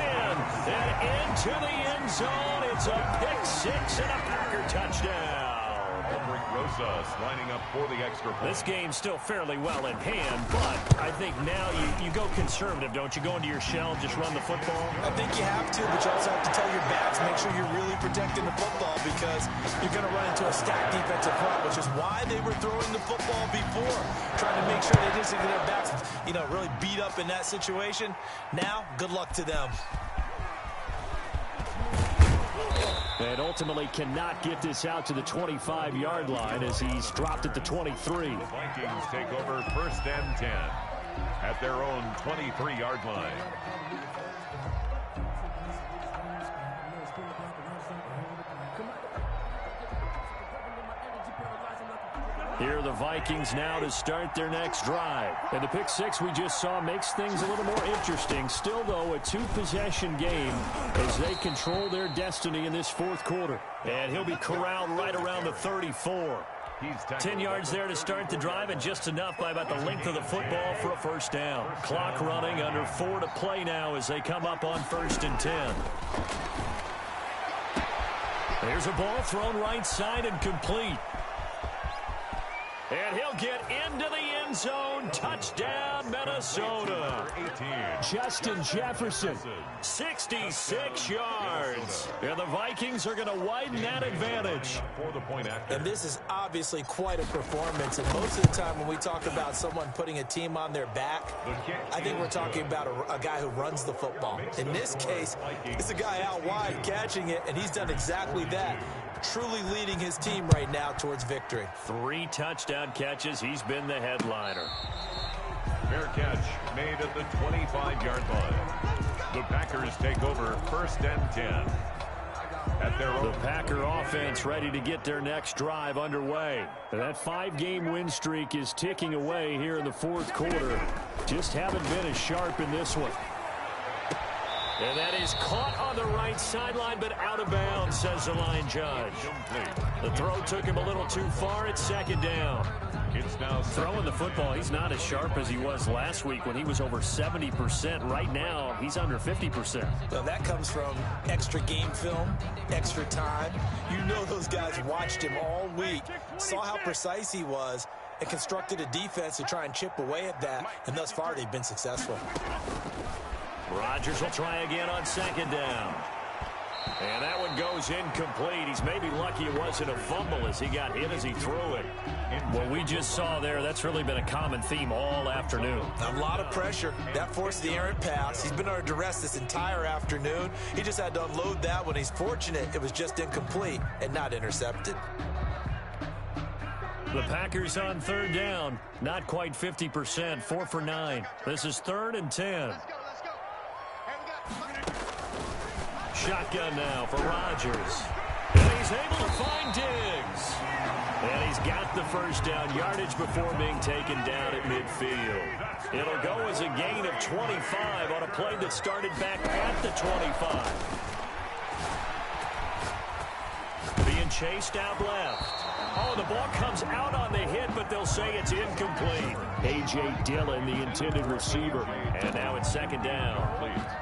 And into the end zone. It's a pick six and a Packer touchdown. Rosas lining up for the extra point. This game's still fairly well in hand, but I think now you go conservative, don't you? Go into your shell, just run the football? I think you have to, but you also have to tell your backs, make sure you're really protecting the football because you're going to run into a stacked defensive front, which is why they were throwing the football before, trying to make sure they didn't get their backs, really beat up in that situation. Now, good luck to them. And ultimately cannot get this out to the 25-yard line as he's dropped at the 23. The Vikings take over first and 10 at their own 23-yard line. Here are the Vikings now to start their next drive. And the pick six we just saw makes things a little more interesting. Still, though, a two-possession game as they control their destiny in this fourth quarter. And he'll be corralled right around the 34. 10 yards there to start the drive, and just enough by about the length of the football for a first down. Clock running, under 4 to play now as they come up on first and 10. There's a ball thrown right side and complete. And he'll get into the end zone. Touchdown, Minnesota. Justin Jefferson, 66 yards. And the Vikings are going to widen that advantage. And this is obviously quite a performance. And most of the time when we talk about someone putting a team on their back, I think we're talking about a guy who runs the football. In this case, it's a guy out wide catching it, and he's done exactly that. Truly leading his team right now towards victory. 3 touchdowns down catches. He's been the headliner. Fair catch made at the 25-yard line. The Packers take over 1st and 10. At their own. The Packer offense ready to get their next drive underway. That 5-game win streak is ticking away here in the 4th quarter. Just haven't been as sharp in this one. And that is caught on the right sideline, but out of bounds, says the line judge. The throw took him a little too far. It's 2nd down. It's now throwing the football. He's not as sharp as he was last week when he was over 70%. Right now, he's under 50%. Well, that comes from extra game film, extra time. You know those guys watched him all week, saw how precise he was, and constructed a defense to try and chip away at that. And thus far, they've been successful. Rodgers will try again on 2nd down. And that one goes incomplete. He's maybe lucky it wasn't a fumble as he got hit as he threw it. What we just saw there, that's really been a common theme all afternoon. A lot of pressure. That forced the errant pass. He's been under duress this entire afternoon. He just had to unload that one. He's fortunate it was just incomplete and not intercepted. The Packers on 3rd down. Not quite 50%. 4 for 9. This is 3rd and 10. Shotgun now for Rodgers. And he's able to find Diggs. And he's got the 1st down yardage before being taken down at midfield. It'll go as a gain of 25 on a play that started back at the 25. Being chased out left. Oh, the ball comes out on the hit, but they'll say it's incomplete. A.J. Dillon, the intended receiver. And now it's 2nd down.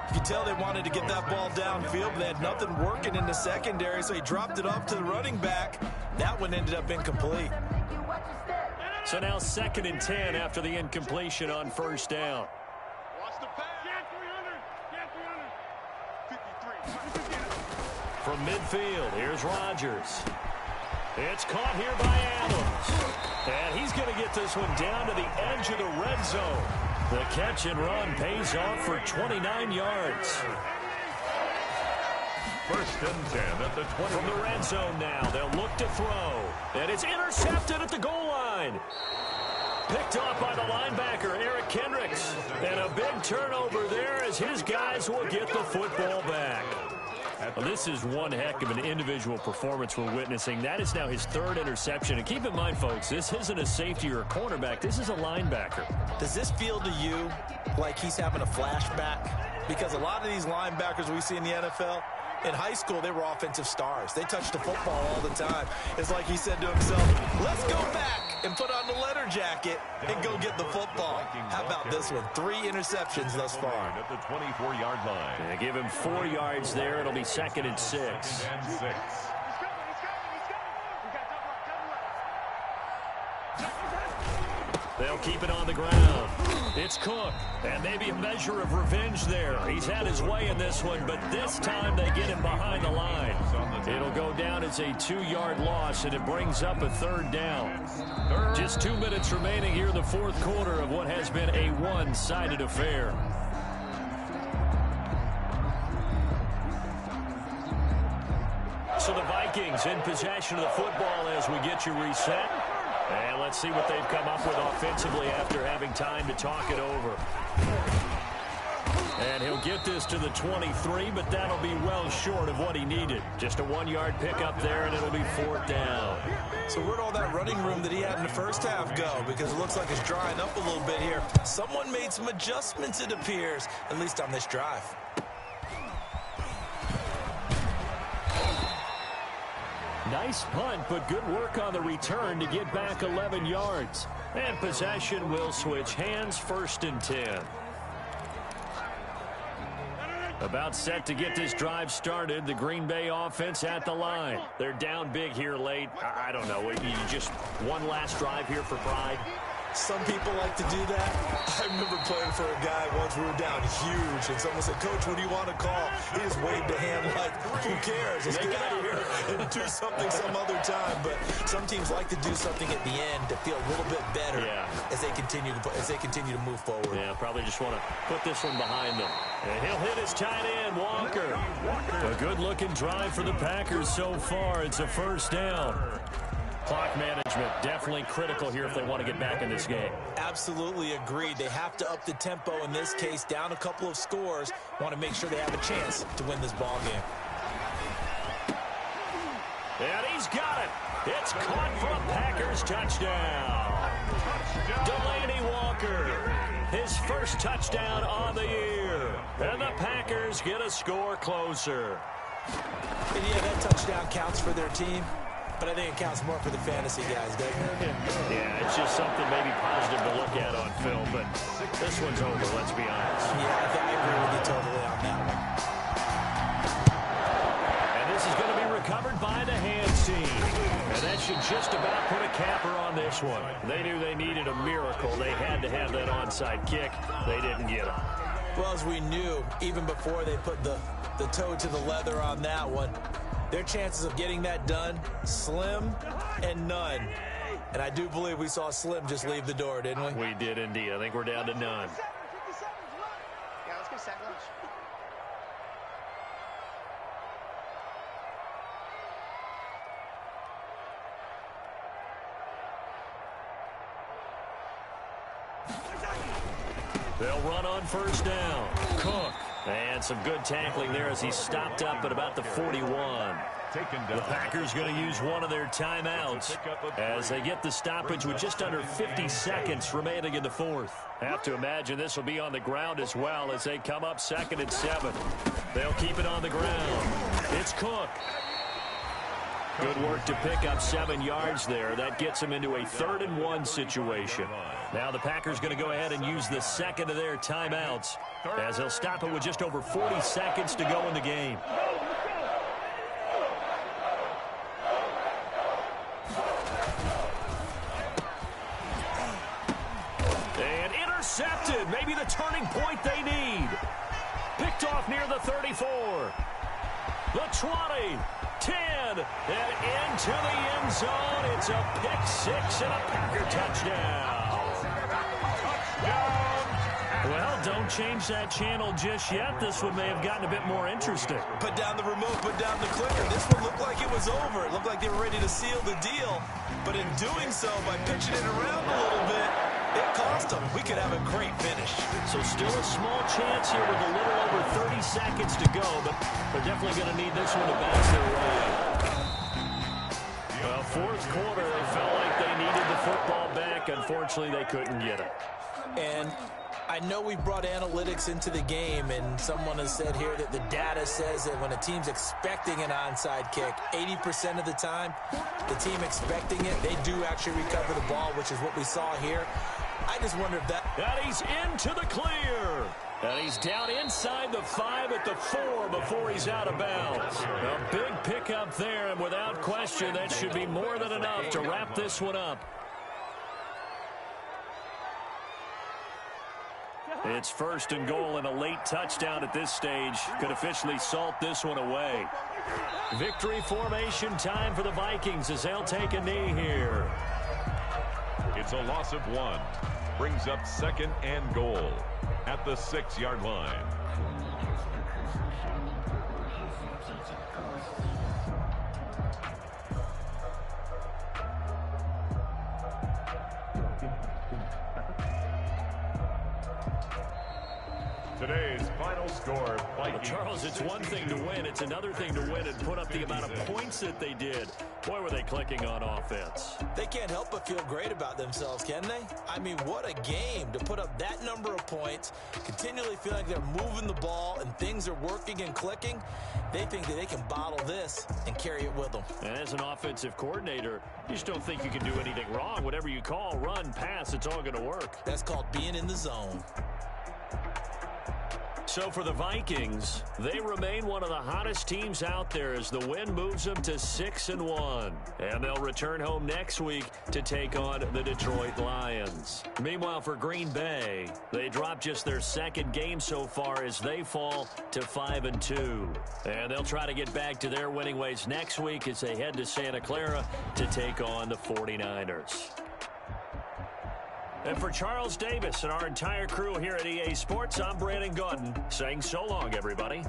You can tell they wanted to get that ball downfield, but they had nothing working in the secondary, so he dropped it off to the running back. That one ended up incomplete. So now 2nd and 10 after the incompletion on 1st down. Watch the pass. Get 300. 53. From midfield, here's Rodgers. It's caught here by Adams. And he's going to get this one down to the edge of the red zone. The catch and run pays off for 29 yards. 1st and 10 at the 20. From the red zone now, they'll look to throw. And it's intercepted at the goal line. Picked off by the linebacker, Eric Kendricks. And a big turnover there as his guys will get the football back. Well, this is one heck of an individual performance we're witnessing. That is now his 3rd interception. And keep in mind, folks, this isn't a safety or a cornerback. This is a linebacker. Does this feel to you like he's having a flashback? Because a lot of these linebackers we see in the NFL, in high school, they were offensive stars. They touched the football all the time. It's like he said to himself, let's go back and put on the leather jacket and go get the football. How about this one? 3 interceptions thus far. At the 24-yard line. They give him 4 yards there. It'll be 2nd and 6. 2nd and 6. They'll keep it on the ground. It's Cook, and maybe a measure of revenge there. He's had his way in this one, but this time they get him behind the line. It'll go down as a 2-yard loss, and it brings up a 3rd down. Just 2 minutes remaining here in the 4th quarter of what has been a one-sided affair. So the Vikings in possession of the football as we get you reset. And let's see what they've come up with offensively after having time to talk it over. And he'll get this to the 23, but that'll be well short of what he needed. Just a 1-yard pickup there, and it'll be 4th down. So where'd all that running room that he had in the first half go? Because it looks like it's drying up a little bit here. Someone made some adjustments, it appears, at least on this drive. Nice punt, but good work on the return to get back 11 yards. And possession will switch hands, 1st and 10. About set to get this drive started. The Green Bay offense at the line. They're down big here late. I don't know. You just one last drive here for pride. Some people like to do that. I remember playing for a guy once. We were down huge, and someone said, Coach, what do you want to call? He just waved a hand like, who cares? Let's get out of here and do something some other time. But some teams like to do something at the end to feel a little bit better as they continue to move forward. Yeah, probably just want to put this one behind them. And he'll hit his tight end, Walker. A good-looking drive for the Packers so far. It's a 1st down. Clock management definitely critical here if they want to get back in this game. Absolutely agreed. They have to up the tempo in this case, down a couple of scores. Want to make sure they have a chance to win this ball game. And he's got it. It's caught for a Packers touchdown. Delaney Walker, his first touchdown on the year. And the Packers get a score closer. And yeah, that touchdown counts for their team, but I think it counts more for the fantasy guys, doesn't it? Yeah, it's just something maybe positive to look at on film, but this one's over, let's be honest. Yeah, I agree with you totally on that one. And this is going to be recovered by the hands team. And that should just about put a capper on this one. They knew they needed a miracle. They had to have that onside kick. They didn't get it. Well, as we knew, even before they put the toe to the leather on that one, their chances of getting that done, slim and none. And I do believe we saw Slim just leave the door, didn't we? We did indeed. I think we're down to none. Yeah, let's go sack lunch. They'll run on first down. Cook. And some good tackling there as he stopped up at about the 41. The Packers going to use one of their timeouts as they get the stoppage with just under 50 seconds remaining in the fourth. Have to imagine this will be on the ground as well as they come up 2nd and 7. They'll keep it on the ground. It's Cook. Good work to pick up 7 yards there. That gets them into a 3rd and 1 situation. Now the Packers going to go ahead and use the second of their timeouts as they'll stop it with just over 40 seconds to go in the game. And intercepted. Maybe the turning point they need. Picked off near the 34. The 20. 10, and into the end zone. It's a pick-6 and a Packer touchdown. Well, don't change that channel just yet. This one may have gotten a bit more interesting. Put down the remote, put down the clicker. This one looked like it was over. It looked like they were ready to seal the deal. But in doing so, by pitching it around a little bit, it cost them. We could have a great finish. So still a small chance here with a little over 30 seconds to go, but they're definitely going to need this one to bounce their way. Well, fourth quarter, they felt like they needed the football back. Unfortunately, they couldn't get it. And I know we brought analytics into the game, and someone has said here that the data says that when a team's expecting an onside kick, 80% of the time, the team expecting it, they do actually recover the ball, which is what we saw here. I just wonder if that... And he's into the clear. And he's down inside the 5 at the 4 before he's out of bounds. A big pickup there, and without question, that should be more than enough to wrap this one up. It's 1st and goal, and a late touchdown at this stage could officially salt this one away. Victory formation time for the Vikings as they'll take a knee here. It's a loss of 1. Brings up 2nd and goal at the 6-yard line. Today's final score, Vikings. Charles, it's one thing to win. It's another thing to win and put up the amount of points that they did. Boy, were they clicking on offense. They can't help but feel great about themselves, can they? I mean, what a game to put up that number of points, continually feel like they're moving the ball and things are working and clicking. They think that they can bottle this and carry it with them. And as an offensive coordinator, you just don't think you can do anything wrong. Whatever you call, run, pass, it's all going to work. That's called being in the zone. So for the Vikings, they remain one of the hottest teams out there as the win moves them to 6-1. And they'll return home next week to take on the Detroit Lions. Meanwhile, for Green Bay, they drop just their 2nd game so far as they fall to 5-2. And they'll try to get back to their winning ways next week as they head to Santa Clara to take on the 49ers. And for Charles Davis and our entire crew here at EA Sports, I'm Brandon Gaudin saying so long, everybody.